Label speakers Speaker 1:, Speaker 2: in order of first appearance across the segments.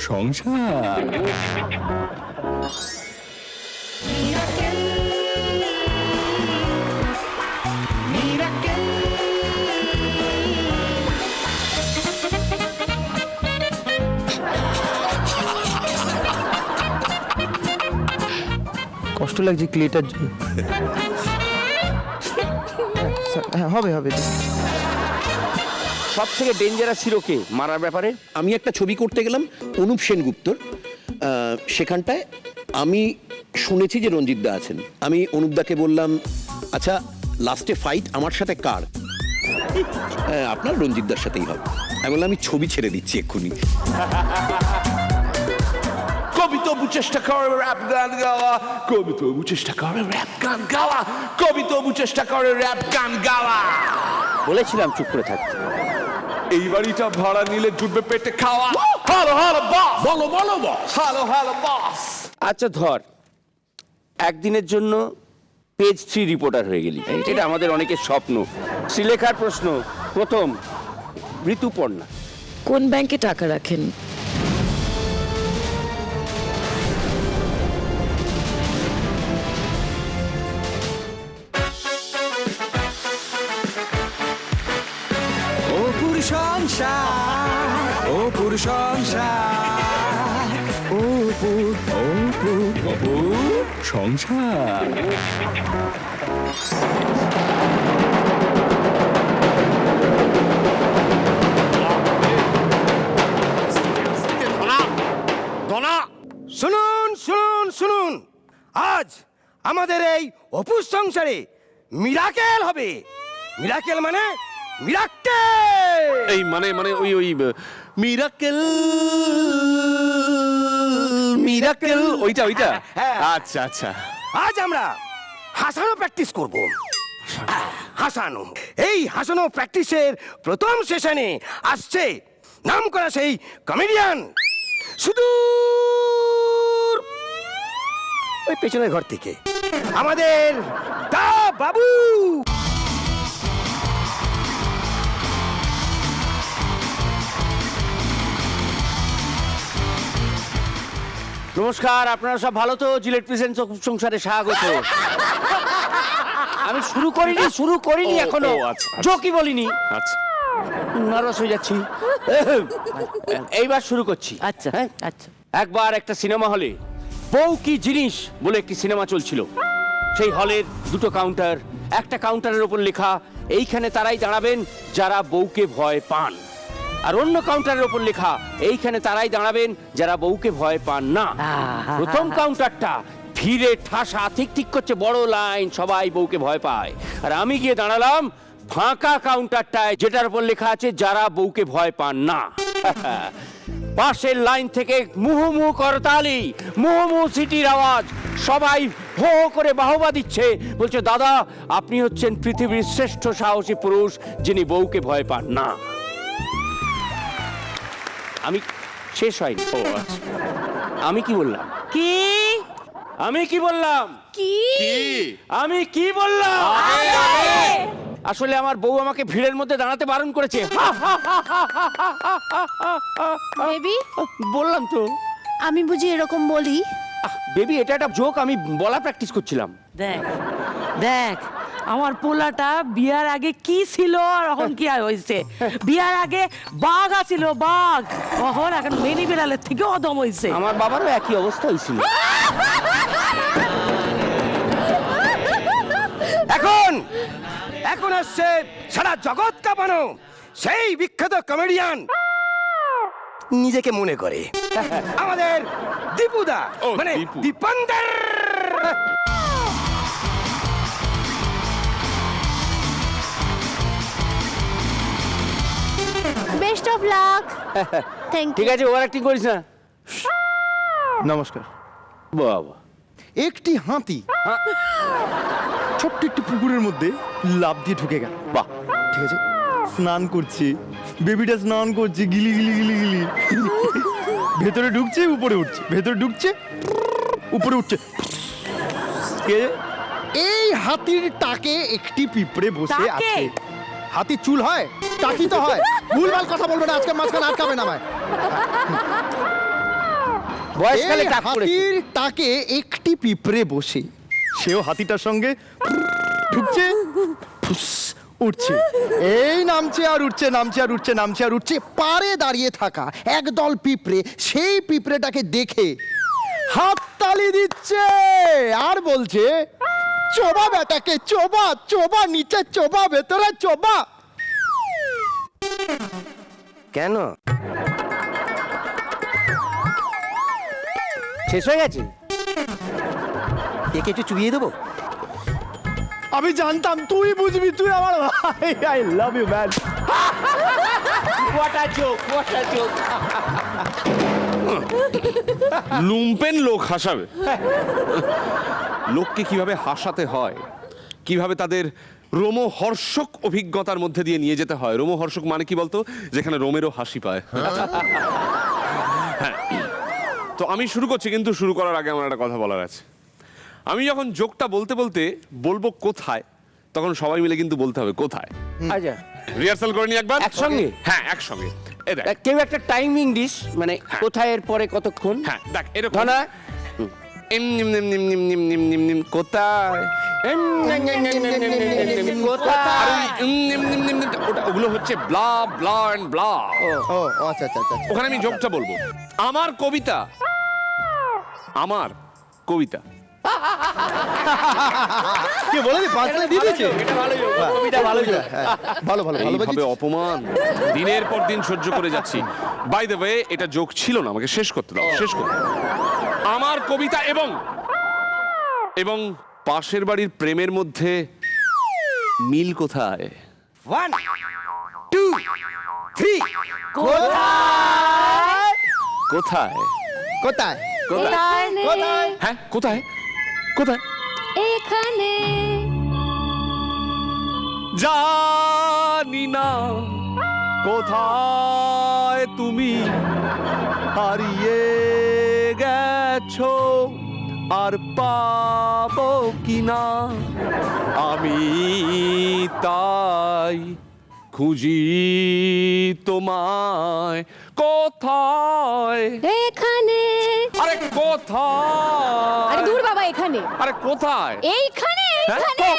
Speaker 1: সংসার।
Speaker 2: কষ্ট লাগছে ক্লেটার জন্য। হ্যাঁ, হবে হবে।
Speaker 3: সব থেকে ডেঞ্জারাস হিরোকে মারার ব্যাপারে
Speaker 4: আমি একটা ছবি করতে গেলাম অনুপ সেনগুপ্তর, সেখানটায় আমি শুনেছি যে রঞ্জিত দা আছেন। আমি অনুপ দাকে বললাম, আচ্ছা লাস্টে ফাইট আমার সাথে কার? আপনার রঞ্জিত দার সাথেই হবে। আমি বললাম আমি ছবি ছেড়ে দিচ্ছি এক্ষুনি।
Speaker 3: কবি তবু চেষ্টা করে র‍্যাপ গান গাওয়া, কবি তবু চেষ্টা করে র‍্যাপ গান গাওয়া, কবি তবু চেষ্টা করে র‍্যাপ গান গাওয়া। বলেছিলাম চুপ করে থাকতে। এই বাড়িটা ভাড়া নিলে জুটবে পেটে খাওয়া। হ্যালো হ্যালো বস,
Speaker 4: বলো বলো বস।
Speaker 3: Hello hello boss. আচ্ছা ধর একদিনের জন্য পেজ 3 রিপোর্টার হয়ে গেলি, এটা আমাদের অনেকের স্বপ্ন। শ্রীলেখার প্রশ্ন প্রথম, ঋতুপর্ণা
Speaker 5: কোন ব্যাংকে টাকা রাখেন?
Speaker 1: ও পুরুষ সংসার, ও পুরুষ সংসার, ও সংসার।
Speaker 2: শুনুন শুনুন শুনুন, আজ আমাদের এই অপুর সংসারে মিরাকেল হবে। মিরাকেল মানে মিরাকেল।
Speaker 3: এই মানে মানে ওই ওই মিরাকেল মিরাকেল ওইটা ওইটা।
Speaker 2: হ্যাঁ।
Speaker 3: আচ্ছা আচ্ছা।
Speaker 2: আজ আমরা হাসানো প্র্যাকটিস করব। হাসানো, এই হাসানো প্র্যাকটিসের প্রথম সেশনে আসছে নামকরা সেই কমেডিয়ান সুদূর ওই পেছনের ঘর থেকে আমাদের দা বাবু।
Speaker 3: নমস্কার, আপনারা সব ভালো তো? জিলেট প্রেজেন্ট সংসারে স্বাগত। আমি শুরু করিনি এখনো, জোকই বলিনি। আচ্ছা নার্ভাস হয়ে যাচ্ছি। এইবার শুরু করছি।
Speaker 5: আচ্ছা
Speaker 3: হ্যাঁ?
Speaker 5: আচ্ছা।
Speaker 3: একবার একটা সিনেমা হলে বউ কি জিনিস বলে একটি সিনেমা চলছিল। সেই হলের দুটো কাউন্টার, একটা কাউন্টারের ওপর লেখা এইখানে তারাই দাঁড়াবেন যারা বউকে ভয় পান, আর অন্য কাউন্টারের ওপর লেখা এইখানে তারাই দাঁড়াবেন যারা বউকে ভয় পান না। প্রথম কাউন্টারটা ভিড়ে ঠাসা, ঠিক ঠিক করছে, বড় লাইন, সবাই বউকে ভয় পায়। আর আমি গিয়ে দাঁড়ালাম ফাঁকা কাউন্টারটায় যেটার উপর লেখা আছে যারা বউকে ভয় পান না। পাশের লাইন থেকে মুহুমুহু করতালি, মুহুমুহু সিটির আওয়াজ, সবাই হো হো করে বাহবা দিচ্ছে, বলছে দাদা আপনি হচ্ছেন পৃথিবীর শ্রেষ্ঠ সাহসী পুরুষ যিনি বউকে ভয় পান না। আমি শেষ হয়নি। ও আচ্ছা, আমি কি বললাম?
Speaker 5: কি
Speaker 3: আমি কি বললাম?
Speaker 5: কি
Speaker 3: আমি কি বললাম? আসলে আমার বউ আমাকে ভিড়ের মধ্যে দাঁড়াতে বারণ করেছে।
Speaker 6: বেবি,
Speaker 3: বললাম তো।
Speaker 6: আমি বুঝি এরকম বলি?
Speaker 3: বেবি এটা একটা জোক, আমি বলা প্র্যাকটিস করছিলাম।
Speaker 5: দেখ দেখ আমার পোলাটা বিয়ার আগে কি ছিল আর এখন কি হয়েছে। বিয়ার আগে বাঘ আছিল, বাঘ, এখন মেনি বিড়ালের থেকে অদম হয়েছে।
Speaker 3: আমার বাবারও একই অবস্থা হয়েছিল।
Speaker 2: এখন এখন আসছে সারা জগৎ কাঁপানো সেই বিখ্যাত কমেডিয়ান নিজেকে মনে করে আমাদের দীপুদা, মানে Dipandar.
Speaker 6: Best of luck. Thank
Speaker 3: ঠিক
Speaker 6: ইউ।
Speaker 3: আছে, ওভার অ্যাক্টিং করিস না।
Speaker 2: নমস্কার।
Speaker 3: বাবা,
Speaker 7: একটি হাতি ছোট্ট একটি পুকুরের মধ্যে লাফ দিয়ে ঢুকে গেল।
Speaker 3: বাহ,
Speaker 7: ঠিক আছে, স্নান করছে, বেবিটা স্নান করছে, গিলি গিলি গিলি গিলি, ভেতরে ঢুকছে, উপরে উঠছে, ভেতরে ঢুকছে, উপরে উঠছে। কে? এই হাতির টাকে একটি পিঁপড়ে বসে
Speaker 5: টাকে?
Speaker 7: আছে। হাতির চুল হয়, টাকি তো হয়। ভুলভাল কথা বলবে না, আজকে মাঝখানে আটকাবে না আমায়।
Speaker 3: বয়সকালে
Speaker 7: এই
Speaker 3: টাক পড়েছে।
Speaker 7: হাতির টাকে একটি পিঁপড়ে বসে, সেও হাতিটার সঙ্গে ঢুকছে, ফুস, উঠছে, এই নামছে আর উঠছে, নামছে আর উঠছে, নামছে আর উঠছে। পারে দাঁড়িয়ে থাকা একদল পিঁপড়ে সেই পিঁপড়েটাকে দেখে হাততালি দিচ্ছে আর বলছে, চোবা বেটাকে, চোবা, চোবা, নিচে চোবা, ভেতরে চোবা।
Speaker 2: কেন?
Speaker 3: শেষ হয়ে গেছে।
Speaker 2: একে একটু চুবিয়ে দেবো?
Speaker 7: আমি জানতাম তুই বুঝবি, তুই আমার ভাই। I love you man.
Speaker 1: লুম্পেন লোক হাসাবে। লোককে কিভাবে হাসাতে হয়, কিভাবে তাদের রোমহর্ষক অভিজ্ঞতার মধ্যে দিয়ে নিয়ে যেতে হয়। রোমহর্ষক মানে কি বলতো? যেখানে রোমেরও হাসি পায়। হ্যাঁ। তো আমি শুরু করছি, কিন্তু শুরু করার আগে আমার একটা কথা বলার আছে। আমি যখন জোকটা বলতে বলতে বলবো কোথায়, তখন সবাই মিলে কিন্তু বলতে হবে কোথায়।
Speaker 3: আচ্ছা,
Speaker 1: রিহার্সাল করে নি একবার
Speaker 3: একসঙ্গে?
Speaker 1: হ্যাঁ, একসঙ্গে। এই দেখ,
Speaker 3: কেউ একটা টাইমিং দিস, মানে কোথায় এর পরে কতক্ষণ।
Speaker 1: হ্যাঁ দেখ, এরকম
Speaker 3: ধনা
Speaker 1: এম নিম নিম নিম নিম নিম নিম নিম নিম কোথায়?
Speaker 3: এম, নিম, নিম, নিম, নিম, নিম, নিম, নিম, নিম, কোথায়?
Speaker 1: আর ওই নিম নিম নিম নিম, ওগুলো হচ্ছে ব্লা ব্লা এন্ড ব্লা।
Speaker 7: ও আচ্ছা আচ্ছা আচ্ছা।
Speaker 1: ওখানে আমি জোকটা বলবো, আমার কবিতা, আমার কবিতা।
Speaker 7: কে বলে দি? পাঁচ দিয়ে দিয়েছে।
Speaker 3: এটা ভালো যোগ, কবিতা ভালো যোগ।
Speaker 7: ভালো ভালো ভালো
Speaker 1: এইভাবে অপমান দিনের পর দিন সহ্য করে যাচ্ছি। বাই দ্য ওয়ে, এটা জোক ছিল না, আমাকে শেষ করতে দাও, শেষ করতে দাও। আমার কবিতা এবং পাশের বাড়ির প্রেমের মধ্যে মিল কোথায়?
Speaker 2: 1 2 3
Speaker 3: কোথায়?
Speaker 1: কোথায়?
Speaker 7: কোথায়?
Speaker 1: কোথায়?
Speaker 6: কোথায়?
Speaker 1: হ্যাঁ, কোথায়? কোথায়?
Speaker 6: এখানে।
Speaker 1: জানি না কোথায় তুমি হারিয়ে গেছো, আর পাবো কিনা আমি তাই খুঁজি তোমায়। কোথায়?
Speaker 6: এখানে।
Speaker 1: আরে কোথায়?
Speaker 6: আরে দূর বাবা, এখানে।
Speaker 1: আরে কোথায়?
Speaker 6: এইখানে,
Speaker 1: হ্যাঁ?
Speaker 6: এইখানে।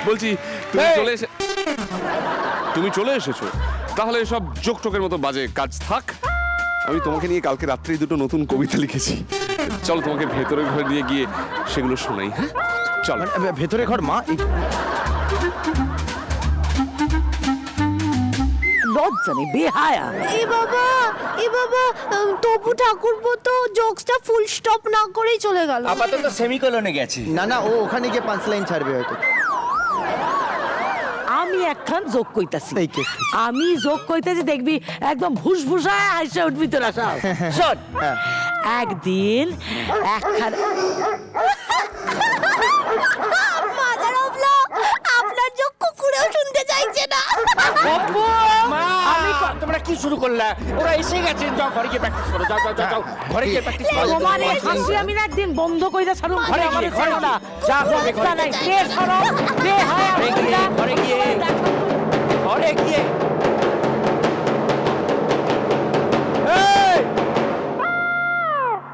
Speaker 1: বলছি তুমি চলে এসেছো, তাহলে সব জোক টোকের মতো বাজে কাজ থাক। আমি তোমাকে নিয়ে কালকে রাত্রি দুটো নতুন কবিতা লিখেছি। চলো তোমাকে ভেতরে ঘরে নিয়ে গিয়ে সেগুলো শোনাই। হ্যাঁ চলো।
Speaker 7: ভেতরে ঘর মা।
Speaker 5: লজ্জা নেই, বেহায়া।
Speaker 6: এ বাবা, তবু ঠাকুরপো তো জোকসটা ফুল স্টপ না করেই চলে গেল।
Speaker 3: আপাতত সেমিকোলনে গেছে।
Speaker 7: না না, ও ওখানে গিয়ে পাঁচ লাইন ছাড়বে হয়তো।
Speaker 5: আমি একখান যোগ কইতাছি।
Speaker 7: এই কে?
Speaker 5: আমি যোগ কইতাছি, দেখবি একদম ভুসভুসায় হাসে উঠবি তোরা সব। শোন, একদিন একখান
Speaker 6: মাদার অফ ল, আপনার যোগ কুকুরেও শুনতে চাইছে না।
Speaker 3: তোমরা কি শুরু করলা? ওরা এসে গেছে, যাও ঘরে গিয়ে প্র্যাকটিস করো। যাও যাও যাও যাও, ঘরে গিয়ে প্র্যাকটিস করো।
Speaker 5: তোমার এই হাসি আমি না একদিন বন্ধ কইরা ছাড়ুম।
Speaker 3: ঘরে গিয়ে, ঘরে গিয়ে। যা হবে ঘরে
Speaker 5: নাই,
Speaker 3: গিয়ে।
Speaker 5: কে সরব, বেহায়া।
Speaker 3: ঘরে গিয়ে, ঘরে গিয়ে। ঘরে গিয়ে।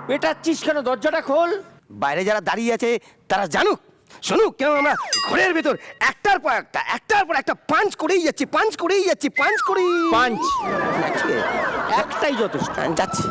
Speaker 3: পেটাচ্ছিস কেন? দরজাটা খোল।
Speaker 2: বাইরে যারা দাঁড়িয়ে আছে তারা জানুক, শুনুক, কেন আমরা ঘরের ভেতর একটার পর একটা পাঞ্চ করেই যাচ্ছি, পাঞ্চ করেই যাচ্ছি, পাঞ্চ করেই
Speaker 3: পাঞ্চ
Speaker 2: যাচ্ছি।
Speaker 3: একটাই যথেষ্ট।
Speaker 2: যাচ্ছি।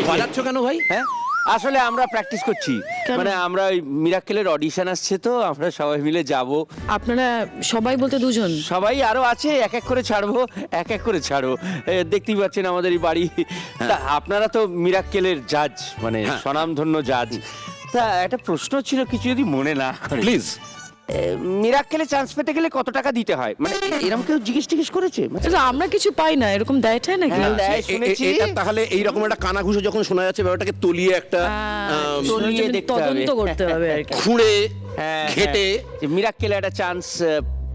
Speaker 4: বাজাচ্ছ কেন ভাই?
Speaker 3: হ্যাঁ, আসলে আমরা প্র্যাকটিস করছি। মানে আমরা ওই মিরাক্কেলের অডিশন আসছে, তো আমরা সবাই মিলে যাব।
Speaker 8: আপনারা সবাই বলতে দুজন?
Speaker 3: সবাই আরো আছে, এক এক করে ছাড়বো, এক এক করে ছাড়বো। দেখতেই পাচ্ছেন আমাদের এই বাড়ি। তা আপনারা তো মিরাক্কেলের জাজ, মানে স্বনামধন্য জাজ। তা একটা প্রশ্ন ছিল, কিছু যদি মনে না করে।
Speaker 1: প্লিজ
Speaker 3: মিরাক্কেলে চান্স পেতে গেলে কত টাকা দিতে হয় মানে এরকম কেউ জিজ্ঞেস করেছে মানে
Speaker 8: কিন্তু আমরা কিছু পাই না, এরকম দেয় ঠায় নাকি?
Speaker 3: হ্যাঁ, দেয়, শুনেছি।
Speaker 4: এটা তাহলে এইরকম একটা কানাঘুষো যখন শোনা যাচ্ছে ব্যাপারটাকে তলিয়ে একটা
Speaker 3: তলিয়ে দেখতে হবে।
Speaker 8: তদন্ত করতে হবে আর কি।
Speaker 4: খুঁড়ে
Speaker 3: হ্যাঁ,
Speaker 4: ঘেটে
Speaker 3: যে মিরাক্কেলে একটা চান্স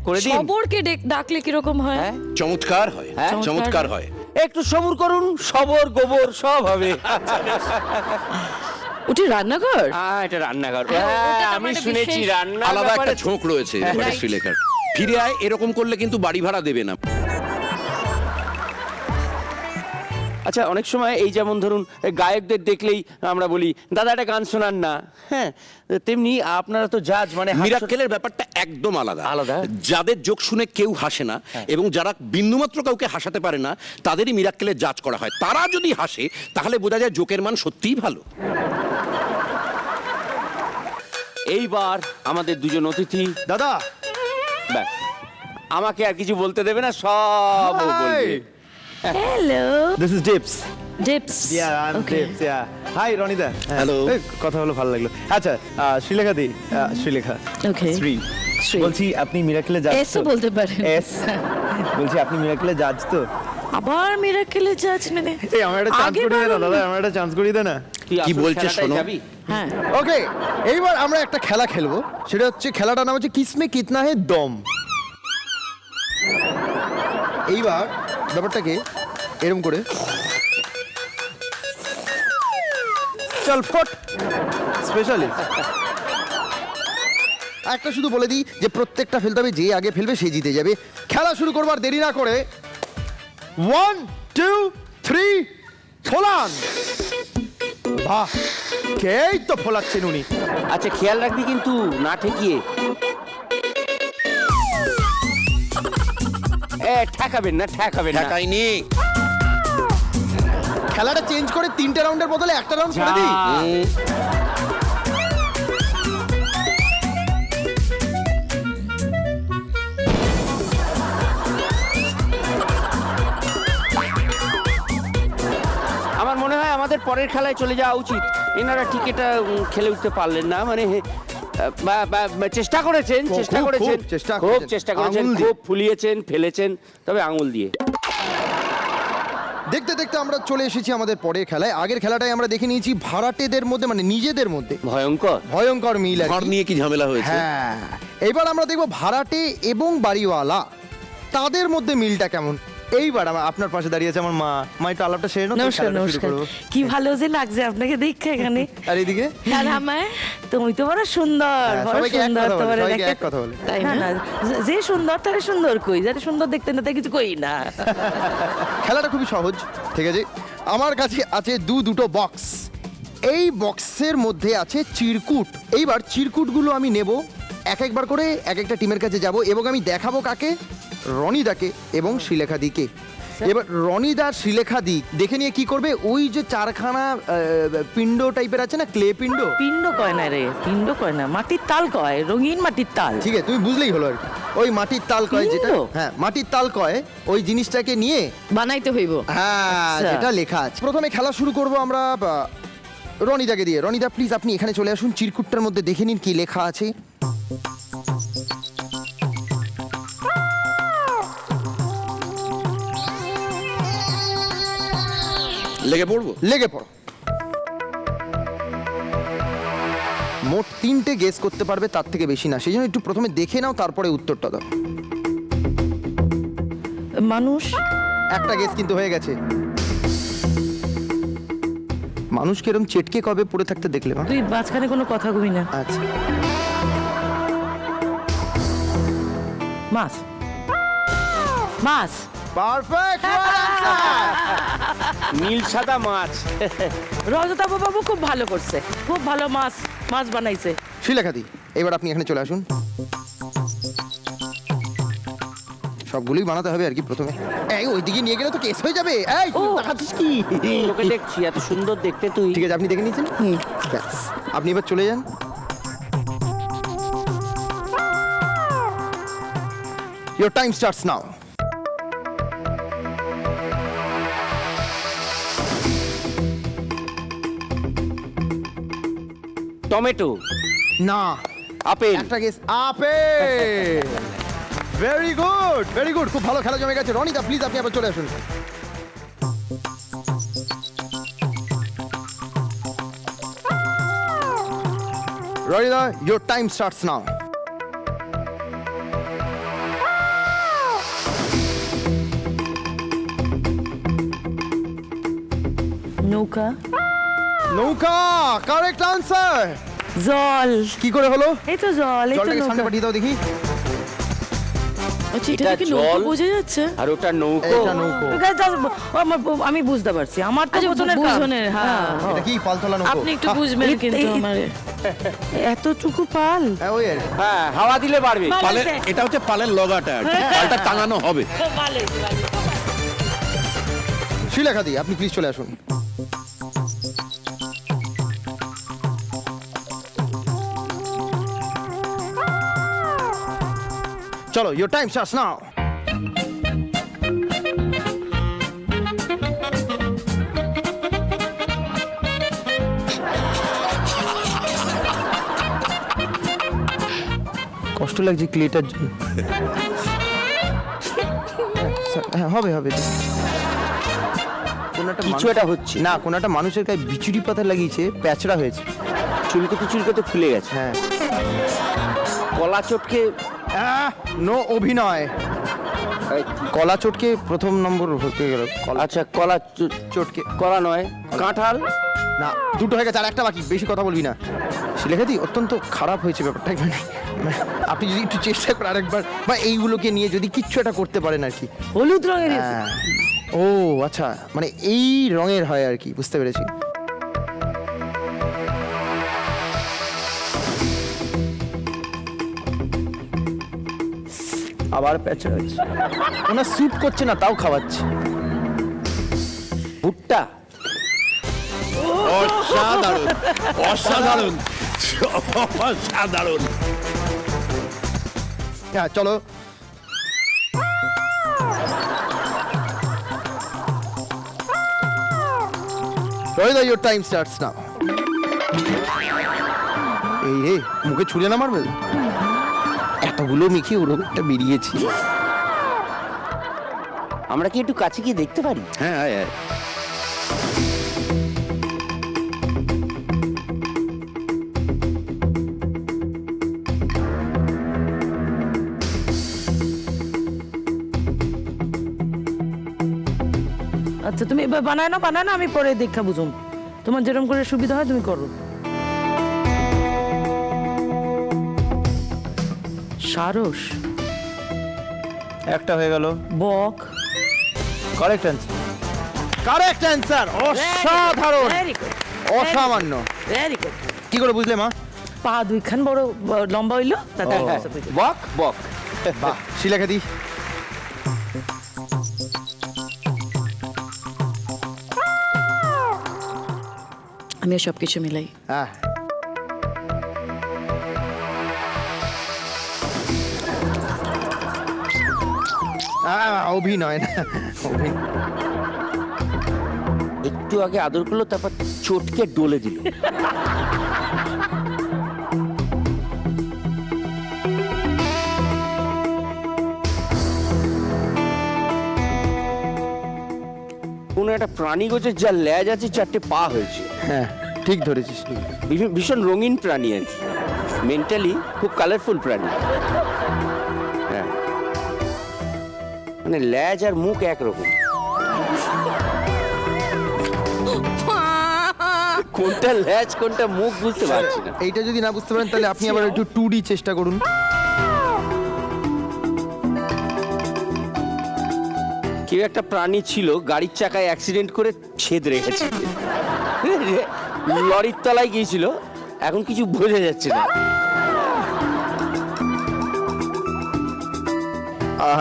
Speaker 3: করে দিন।
Speaker 8: খবরকে ডাকলে কিরকম হয়?
Speaker 3: হ্যাঁ?
Speaker 4: চমৎকার হয়,
Speaker 3: হ্যাঁ?
Speaker 4: চমৎকার হয়।
Speaker 3: একটু সবুর করুন, সবর গোবর সব হবে।
Speaker 8: ওটি রান্নাঘর?
Speaker 3: এটা রান্নাঘর।
Speaker 8: ওটা
Speaker 3: হ্যাঁ,
Speaker 8: তো
Speaker 3: আমি
Speaker 8: মানে
Speaker 3: শুনেছি
Speaker 8: বিশেষ-
Speaker 3: রান্না
Speaker 4: আলাদা একটা ঝোঁক রয়েছে ব্যাপারে
Speaker 8: Right.
Speaker 4: শ্রীলেখার। ফিরে আয়, এরকম করলে কিন্তু বাড়ি ভাড়া দেবে না।
Speaker 3: আচ্ছা, অনেক সময় এই যেমন ধরুন গায়কদের দেখলেই আমরা বলি দাদা একটা গান শোনান না। হ্যাঁ, তেমনি আপনারা তো জাজ মানে
Speaker 4: মিরাক্কেলের ব্যাপারটা একদম আলাদা।
Speaker 3: আলাদা?
Speaker 4: যাদের জোক শুনে কেউ হাসে না এবং যারা বিন্দুমাত্র কাউকে হাসাতে পারে না তাদেরই মিরাক্কেলের জাজ করা হয়। তারা যদি হাসে তাহলে বোঝা যায় জোকের মান সত্যিই ভালো।
Speaker 3: এইবার আমাদের দুজন অতিথি
Speaker 7: দাদা
Speaker 3: ব্যাস, আমাকে আর কিছু বলতে দেবে না, সব ও বলবে।
Speaker 8: Hello
Speaker 7: this is Dips.
Speaker 8: Dips. Okay.
Speaker 7: Hi রনিদা।
Speaker 4: Hello.
Speaker 7: কথা হলো ভালো লাগলো। আচ্ছা শ্রীলেখা দি, শ্রীলেখা।
Speaker 8: Okay.
Speaker 7: শ্রী।
Speaker 8: শ্রী।
Speaker 7: বলছি আপনি মিরাকেলে জাজ
Speaker 8: এসও বলতে পারেন।
Speaker 7: এস। বলছি আপনি মিরাকেলে জাজ তো?
Speaker 8: আবার মিরাকেলে জাজ মানে?
Speaker 7: এই আমার একটা চান্স
Speaker 8: আগে
Speaker 7: করে দে না
Speaker 8: বলুন
Speaker 7: দাদা,
Speaker 8: না।
Speaker 7: আমার একটা চান্স করে দে না।
Speaker 3: তুই
Speaker 4: কি
Speaker 3: আসল
Speaker 4: বলছে
Speaker 3: খেলাটায়
Speaker 4: শোনো।
Speaker 3: যাবি?
Speaker 8: হ্যাঁ।
Speaker 7: ওকে, এইবার আমরা একটা খেলা খেলবো। সেটা হচ্ছে, খেলাটার নাম হচ্ছে কিসমে কিতনা হে দম। এইবার ব্যাপারটাকে এরকম করে চল ফট স্পেশালিস্ট। একটা শুধু বলে দিই যে প্রত্যেকটা ফেলতে হবে, যে আগে ফেলবে সে জিতে যাবে। খেলা শুরু করবার দেরি না করে 1 2 3 ফোলান। বাহ, কেই তো ফোলাচ্ছেন উনি।
Speaker 3: আচ্ছা, খেয়াল রাখবি কিন্তু না ঠেকিয়ে। ঠেকাবেন না, ঠেকাবেন না।
Speaker 4: ঢাকাইনি।
Speaker 7: খেলাটা চেঞ্জ করে 3টে রাউন্ডের বদলে একটা রাউন্ড করে দিই।
Speaker 3: আমার মনে হয় আমাদের পরের খেলায় চলে যাওয়া উচিত। এনারা ঠিক এটা খেলে উঠতে পারলেন না, মানে চেষ্টা করেছেন,
Speaker 7: খুব,
Speaker 3: চেষ্টা
Speaker 7: খুব
Speaker 3: করেছেন,
Speaker 7: চেষ্টা
Speaker 3: খুব
Speaker 7: করেছেন।
Speaker 3: চেষ্টা করেছেন,
Speaker 7: আঙুল দিয়ে।
Speaker 3: খুব ফুলিয়েছেন, ফেলেছেন, তবে আঙুল দিয়ে।
Speaker 7: দেখতে দেখতে আমরা চলে এসেছি আমাদের পরের খেলায়। আগের খেলাটাই আমরা দেখে নিয়েছি ভাড়াটেদের মধ্যে, মানে নিজেদের মধ্যে
Speaker 3: ভয়ঙ্কর।
Speaker 7: ভয়ঙ্কর মিল আর কি।
Speaker 4: ঘর নিয়ে কি ঝামেলা হয়েছে?
Speaker 7: হ্যাঁ, এবার আমরা দেখবো ভাড়াটে এবং বাড়িওয়ালা তাদের মধ্যে মিলটা কেমন। এইবার আপনার পাশে দাঁড়িয়ে আছে আমার মা। মা একটু আলাপটা সেরে নাও, তো
Speaker 5: নমস্কার
Speaker 7: খেলাটা শুরু
Speaker 5: নমস্কার।
Speaker 7: করবো।
Speaker 5: কি ভালো যে লাগছে আপনাকে দেখে এখানে।
Speaker 7: আর এদিকে
Speaker 5: আমায় তুমি তো বড় সুন্দর,
Speaker 7: হ্যাঁ,
Speaker 5: বড়
Speaker 7: সবাইকে এক
Speaker 5: সুন্দর
Speaker 7: কথা বলে,
Speaker 5: তোমারে
Speaker 7: সবাইকে
Speaker 5: দেখে।
Speaker 7: এক কথা বলে।
Speaker 5: তাই না? যে সুন্দর তারে সুন্দর কই, যারা সুন্দর দেখতে না তাই কিছু কই না।
Speaker 7: খেলাটা খুবই সহজ, ঠিক আছে? আমার কাছে আছে দুটো বক্স। এই বক্সের মধ্যে আছে চিরকুট। এইবার চিরকুটগুলো আমি নেব, একবার করে এক একটা টিমের কাছে যাব এবং আমি দেখাবো কাকে? রনিদাকে এবং শ্রীলেখা দিকে। এবার রনিদার শ্রীলেখা দিক দেখে নিয়ে কি করবে, ওই যে চারখানা পিণ্ড টাইপের আছে না, ক্লে পিণ্ড।
Speaker 5: পিণ্ড কয় না রে, পিণ্ড কয় না, মাটির তাল কয়, রঙিন মাটির তাল।
Speaker 7: ঠিক আছে, তুমি বুঝলেই হলো আর কি। ওই মাটির তাল কয় যেটা,
Speaker 5: পিণ্ড?
Speaker 7: হ্যাঁ মাটির তাল কয়, ওই জিনিসটাকে নিয়ে
Speaker 8: বানাইতে হইব।
Speaker 7: হ্যাঁ
Speaker 5: আচ্ছা।
Speaker 7: যেটা লেখা আছে। প্রথমে খেলা শুরু করব আমরা রনিদাকে দিয়ে। রনিদা প্লিজ আপনি এখানে চলে আসুন, চিরকুটটার মধ্যে দেখে নিন কি লেখা আছে।
Speaker 4: লেগে পড়বো?
Speaker 7: লেগে পড়ো। মোট 3টে গেস করতে পারবে, তার থেকে বেশি না। সেই জন্য একটু প্রথমে দেখে নাও, তারপরে উত্তরটা দাও।
Speaker 5: মানুষ।
Speaker 7: একটা গেস কিন্তু হয়ে গেছে। মানুষ কিরম চেটকে কবে পড়ে থাকতে দেখলে মা?
Speaker 5: তুই মাঝখানে কোনো কথা কবি না।
Speaker 7: আচ্ছা,
Speaker 5: মাছ। মাছ।
Speaker 7: পারফেক্ট।
Speaker 3: নীল সাদা মাছ।
Speaker 5: রজতা বাবু খুব ভালো করছে, খুব ভালো মাছ মাছ বানাইছে।
Speaker 7: শ্রীলেখা দি, এবার আপনি এখানে চলে আসুন। সবগুলোই বানাতে হবে আর কি প্রথমে। এই ওইদিকে নিয়ে গেলে তো কেস হয়ে যাবে। এই
Speaker 5: ও।
Speaker 7: দেখাচ্ছিস কি?
Speaker 3: তোকে দেখছি এত সুন্দর দেখতে তুই।
Speaker 7: ঠিক আছে, আপনি দেখে নিয়েছেন। ব্যাস, আপনি এবার চলে যান। Your time starts now.
Speaker 3: Tomato.
Speaker 7: না,
Speaker 3: আপেল।
Speaker 7: একটা guess apple. Very good, very good, খুব ভালো খেলা জমে গেছে। রনিদা প্লিজ আপনি আবার চলে আসুন। রনিদা, your time starts now.
Speaker 5: নৌকা,
Speaker 7: নৌকা, কারেক্ট আনসার।
Speaker 5: জল,
Speaker 7: কি করে হলো?
Speaker 5: এই তো জল, এই তো
Speaker 7: জলটাকে সামনে
Speaker 5: নৌকা।
Speaker 7: পাঠিয়ে দাও দেখি।
Speaker 8: আচ্ছা এটা
Speaker 3: এটা
Speaker 8: দেখে নৌকো
Speaker 3: জল।
Speaker 8: বোঝা যাচ্ছে।
Speaker 3: আর ওটা নৌকো।
Speaker 7: এটা নৌকো।
Speaker 5: আমি বুঝতে পারছি, আমার তো
Speaker 8: আচ্ছা,
Speaker 5: বোঝনের
Speaker 8: বুঝনের, হ্যাঁ।
Speaker 7: এটা কি পালতোলা নৌকো?
Speaker 8: আপনি একটু বুঝবেন কিন্তু আমার
Speaker 5: এতটুকু পাল।
Speaker 7: হ্যাঁ, ওই আর কি।
Speaker 3: হ্যাঁ, হাওয়া দিলে বাড়বে।
Speaker 4: পালের, এটা হচ্ছে পালের লগাটা আর কি। পালটা টাঙানো হবে।
Speaker 7: শ্রীলেখা দি আপনি প্লিজ চলে আসুন। চলো, your time starts now. কষ্ট লাগছে ক্লেটার জন্য। হ্যাঁ, হবে হবে। কোনো একটা
Speaker 3: কিছু একটা হচ্ছে।
Speaker 7: না, কোনো একটা মানুষের গায়ে বিচুরি পাতা লাগিয়েছে, প্যাচড়া হয়েছে।
Speaker 3: চুলকোতে চুলকোতে ফুলে গেছে।
Speaker 7: হ্যাঁ,
Speaker 3: কলা চটকে
Speaker 7: নো অভিনয়। কলা চটকে প্রথম নম্বর হয়ে গেল।
Speaker 3: আচ্ছা, কলা
Speaker 7: চটকে
Speaker 3: কলা নয়, কাঁঠাল।
Speaker 7: না, দুটো হয়ে গেছে, আর একটা বাকি। বেশি কথা বলবি না। শিলেখাদি অত্যন্ত খারাপ হয়েছে ব্যাপারটা। আপনি যদি একটু চেষ্টা করেন আরেকবার, বা এইগুলোকে নিয়ে যদি কিচ্ছু একটা করতে পারেন আর কি।
Speaker 5: হলুদ রঙের
Speaker 7: হ্যাঁ। ও আচ্ছা, মানে এই রঙের হয় আর কি, বুঝতে পেরেছি। আবার প্যাচড়া হচ্ছে। ওনার স্যুট করছে না, তাও খাওয়াচ্ছে।
Speaker 3: ভুট্টা।
Speaker 4: অসাধারণ, অসাধারণ, অসাধারণ।
Speaker 7: হ্যাঁ, চলো। রহিদা, your time starts now. এই রে, মুখে ছুঁড়ে না মারবে? এতগুলো মেখে ওরকম একটা বেরিয়েছি।
Speaker 3: আমরা কি একটু কাছে গিয়ে দেখতে পারি?
Speaker 4: হ্যাঁ, হ্যাঁ, হ্যাঁ।
Speaker 5: আচ্ছা, তুমি এবার বানায় না, আমি পরে দেখা বুঝুম। তোমার যেরকম করে সুবিধা হয় তুমি করো। সারস,
Speaker 7: একটা হয়ে গেল।
Speaker 5: বক,
Speaker 7: কারেক্ট অ্যান্সার, কারেক্ট অ্যান্সার। অসাধারণ,
Speaker 5: ভেরি গুড,
Speaker 7: অসামান্য।
Speaker 5: Very good.
Speaker 7: কি করে বুঝলে মা?
Speaker 5: পা দুইখান বড় লম্বা হইলো তাতে
Speaker 3: হ্যাঁ, বক বক।
Speaker 7: বাহ, শিলাখাদি।
Speaker 8: আমিও সবকিছু মিলাই।
Speaker 7: হ্যাঁ, অভিনয় না, অভিনয়।
Speaker 3: একটু আগে আদর করলো, তারপর চটকে ডলে দিল। কোনো একটা প্রাণী গোছের যা লেজ আছে, চারটে পা হয়েছে।
Speaker 7: হ্যাঁ, ঠিক ধরেছিস।
Speaker 3: ভীষণ রঙিন প্রাণী আর কি, মেন্টালি খুব কালারফুল প্রাণী। হ্যাঁ, মানে লেজ আর মুখ একরকম। কোনটা লেজ কোনটা মুখ বুঝতে পারছি না।
Speaker 7: এইটা যদি না বুঝতে পারেন তাহলে আপনি আবার একটু 2D চেষ্টা করুন।
Speaker 3: কেউ একটা প্রাণী ছিল, গাড়ির চাকায় অ্যাক্সিডেন্ট করে ছেদ রেখেছে, লরির তলায় গিয়েছিল, এখন কিছু বোঝা যাচ্ছে না।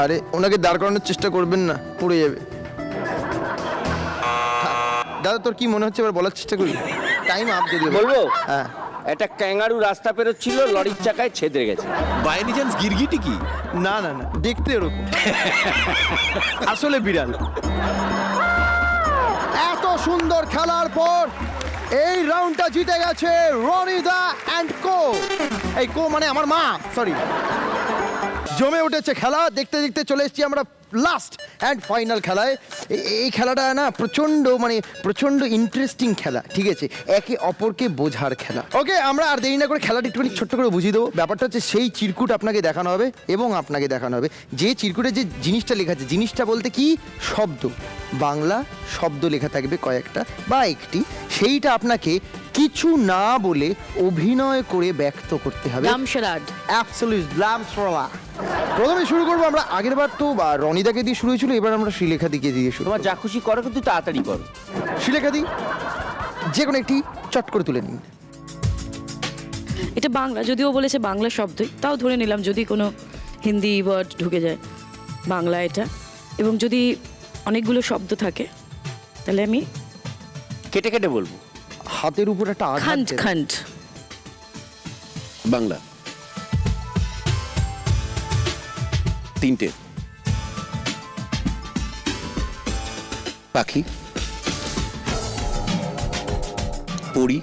Speaker 7: আরে, ওনাকে দাঁড় করানোর চেষ্টা করবেন না, পড়ে যাবে। দাদা, তোর কি মনে হচ্ছে এবার বলার চেষ্টা করি? টাইম আপ যদি
Speaker 3: বলবো?
Speaker 7: হ্যাঁ,
Speaker 3: একটা ক্যাঙ্গারু রাস্তা পেরোচ্ছিল, লরির চাকায় ছেদ রেখেছে।
Speaker 4: বাই এনি চান্স গিরগিটি কি?
Speaker 7: না না না, দেখতে এরকম, আসলে বিড়াল। এত সুন্দর খেলার পর এই রাউন্ডটা জিতে গেছে রনিদা অ্যান্ড কো। এই কো মানে আমার মা, সরি। জমে উঠেছে খেলা, দেখতে দেখতে চলে এসেছি আমরা লাস্ট অ্যান্ড ফাইনাল খেলায়। এই খেলাটা না প্রচণ্ড ইন্টারেস্টিং খেলা, ঠিক আছে, একে অপরকে বোঝার খেলা। ওকে, আমরা আর দেরি না করে খেলাটি একটুখানি ছোট্ট করে বুঝিয়ে দেবো। ব্যাপারটা হচ্ছে সেই চিরকুট আপনাকে দেখানো হবে এবং আপনাকে দেখানো হবে যে চিরকুটে যে জিনিসটা লেখা আছে, জিনিসটা বলতে কি শব্দ, বাংলা শব্দ লেখা থাকবে কয়েকটা বা একটি, সেইটা আপনাকে কিছু না বলে অভিনয় করে ব্যক্ত করতে হবে।
Speaker 8: দামশরাড।
Speaker 7: অ্যাবসলিউট লামসরা। প্রথমে শুরু করবো আমরা, আগের বার তো রনিদাকে দিয়ে শুরু হয়েছিল, এবার আমরা শ্রীলেখা দিকে দিয়ে শুরু।
Speaker 3: তোমার যা খুশি করো, কিন্তু তাড়াতাড়ি করো।
Speaker 7: শ্রীলেখা দি, যে কোনো একটি চট করে তুলে নিন।
Speaker 8: এটা বাংলা, যদিও বলেছে বাংলা শব্দই, তাও ধরে নিলাম যদি কোনো হিন্দি ওয়ার্ড ঢুকে যায় বাংলা এটা, এবং যদি অনেকগুলো শব্দ থাকে তাহলে আমি
Speaker 3: কেটে কেটে বলবো।
Speaker 7: হাতের উপর একটা আঘাত
Speaker 8: খন্ড
Speaker 7: দেন।
Speaker 8: খন্ড।
Speaker 4: বাংলা। 3টে। পাখি, পরি,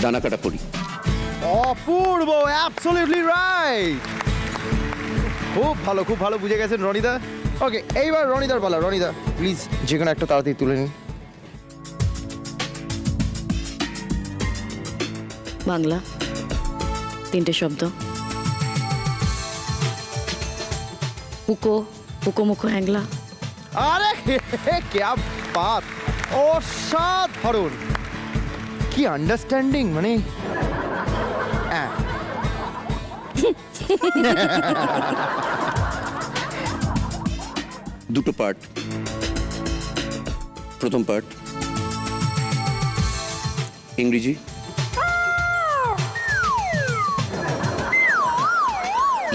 Speaker 4: ডানাকাটা পরি।
Speaker 7: অপূর্ব, অ্যাবসলিউটলি রাইট। খুব ভালো বুঝে গেছেন রনিদা। ওকে, এইবার রনিদার পালা। রনিদা প্লিজ যে কোনো একটা তাড়াতাড়ি তুলে নিন।
Speaker 8: বাংলা, 3টে শব্দ। পুকো, পুকোমুখো হ্যাংলা।
Speaker 7: আরে ক্যা বাত, অসাধারণ, কি আন্ডারস্ট্যান্ডিং, মানে হ্যাঁ।
Speaker 4: দুটো পার্ট। প্রথম পার্ট ইংরেজি,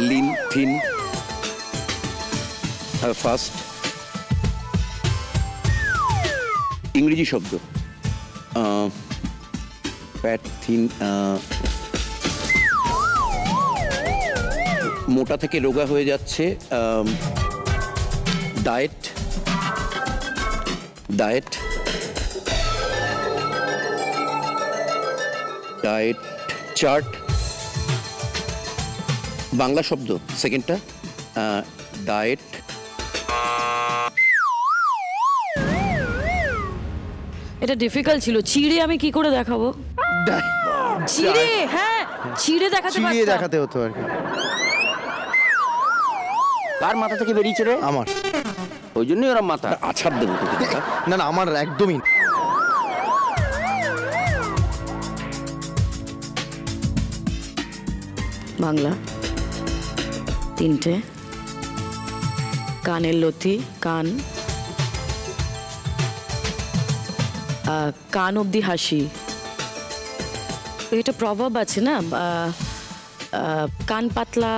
Speaker 4: লিন, থিন, ফাস্ট। ইংরেজি শব্দ প্যাট, থিন, মোটা থেকে রোগা হয়ে যাচ্ছে, diet, diet, diet, chart. Bangla শব্দ সেকেন্ডটা ডায়েট,
Speaker 8: এটা ডিফিকাল্ট ছিল। চিড়ে আমি কি করে দেখাবো? চিড়ে, হ্যাঁ, চিড়ে দেখাতে
Speaker 7: চিড়িয়ে
Speaker 8: পারতাম।
Speaker 7: দেখাতে হতো আর কি।
Speaker 3: কার মাথা থেকে বেরিয়েছে রে?
Speaker 7: আমার
Speaker 3: ওই জন্যই ওরা মাথা।
Speaker 4: আছাড় দেবো তোকে দাদা।
Speaker 7: না আমার একদমই।
Speaker 8: বাংলা, 3টে। কানের লতি, কান, কান অবধি হাসি। এটা প্রভাব আছে না, কান পাতলা,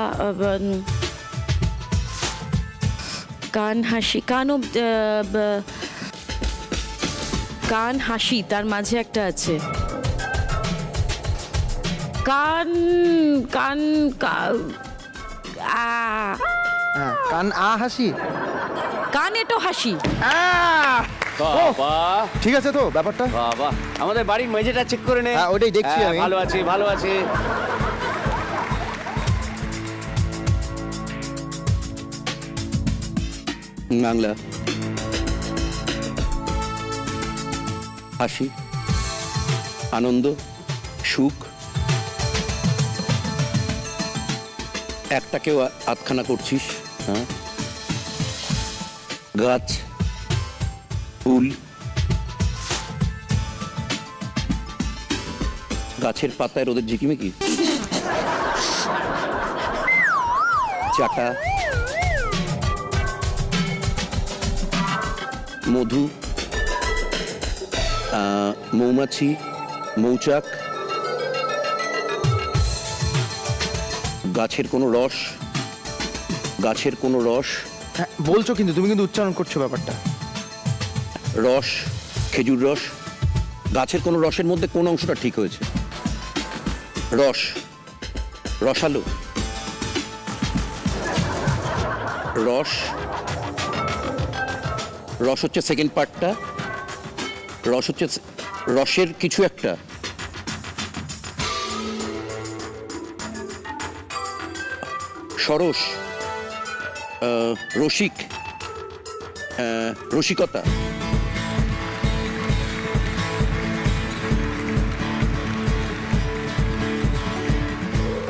Speaker 8: কান হাসি, কান হাসি, তার মাঝে একটা আছে কান, কান,
Speaker 7: হ্যাঁ, কান আ হাসি,
Speaker 8: কান এটো হাসি।
Speaker 3: বাবা,
Speaker 7: ঠিক আছে তো ব্যাপারটা।
Speaker 3: বাবা, আমাদের বাড়ির মেঝেটা চেক করে নে।
Speaker 7: হ্যাঁ, ওটাই দেখছি
Speaker 3: হ্যাঁ,
Speaker 7: আমি।
Speaker 3: ভালো আছে, ভালো আছে।
Speaker 4: বাংলা, হাসি, আনন্দ, সুখ। একটাকেও আধখানা করছিস, হ্যাঁ। গাছ, ফুল, গাছের পাতায় রোদের ঝিকিমিকি, চাটা, মধু, মৌমাছি, মৌচাক, গাছের কোনো রস, গাছের কোনো রস,
Speaker 7: হ্যাঁ, বলছো কিন্তু তুমি কিন্তু উচ্চারণ করছো ব্যাপারটা।
Speaker 4: রস, খেজুর রস। গাছের কোনো রসের মধ্যে কোন অংশটা ঠিক হয়েছে? রস, রসালো, রস, রস হচ্ছে সেকেন্ড পার্টটা, রস হচ্ছে রসের কিছু একটা। সরস, রসিক, রসিকতা,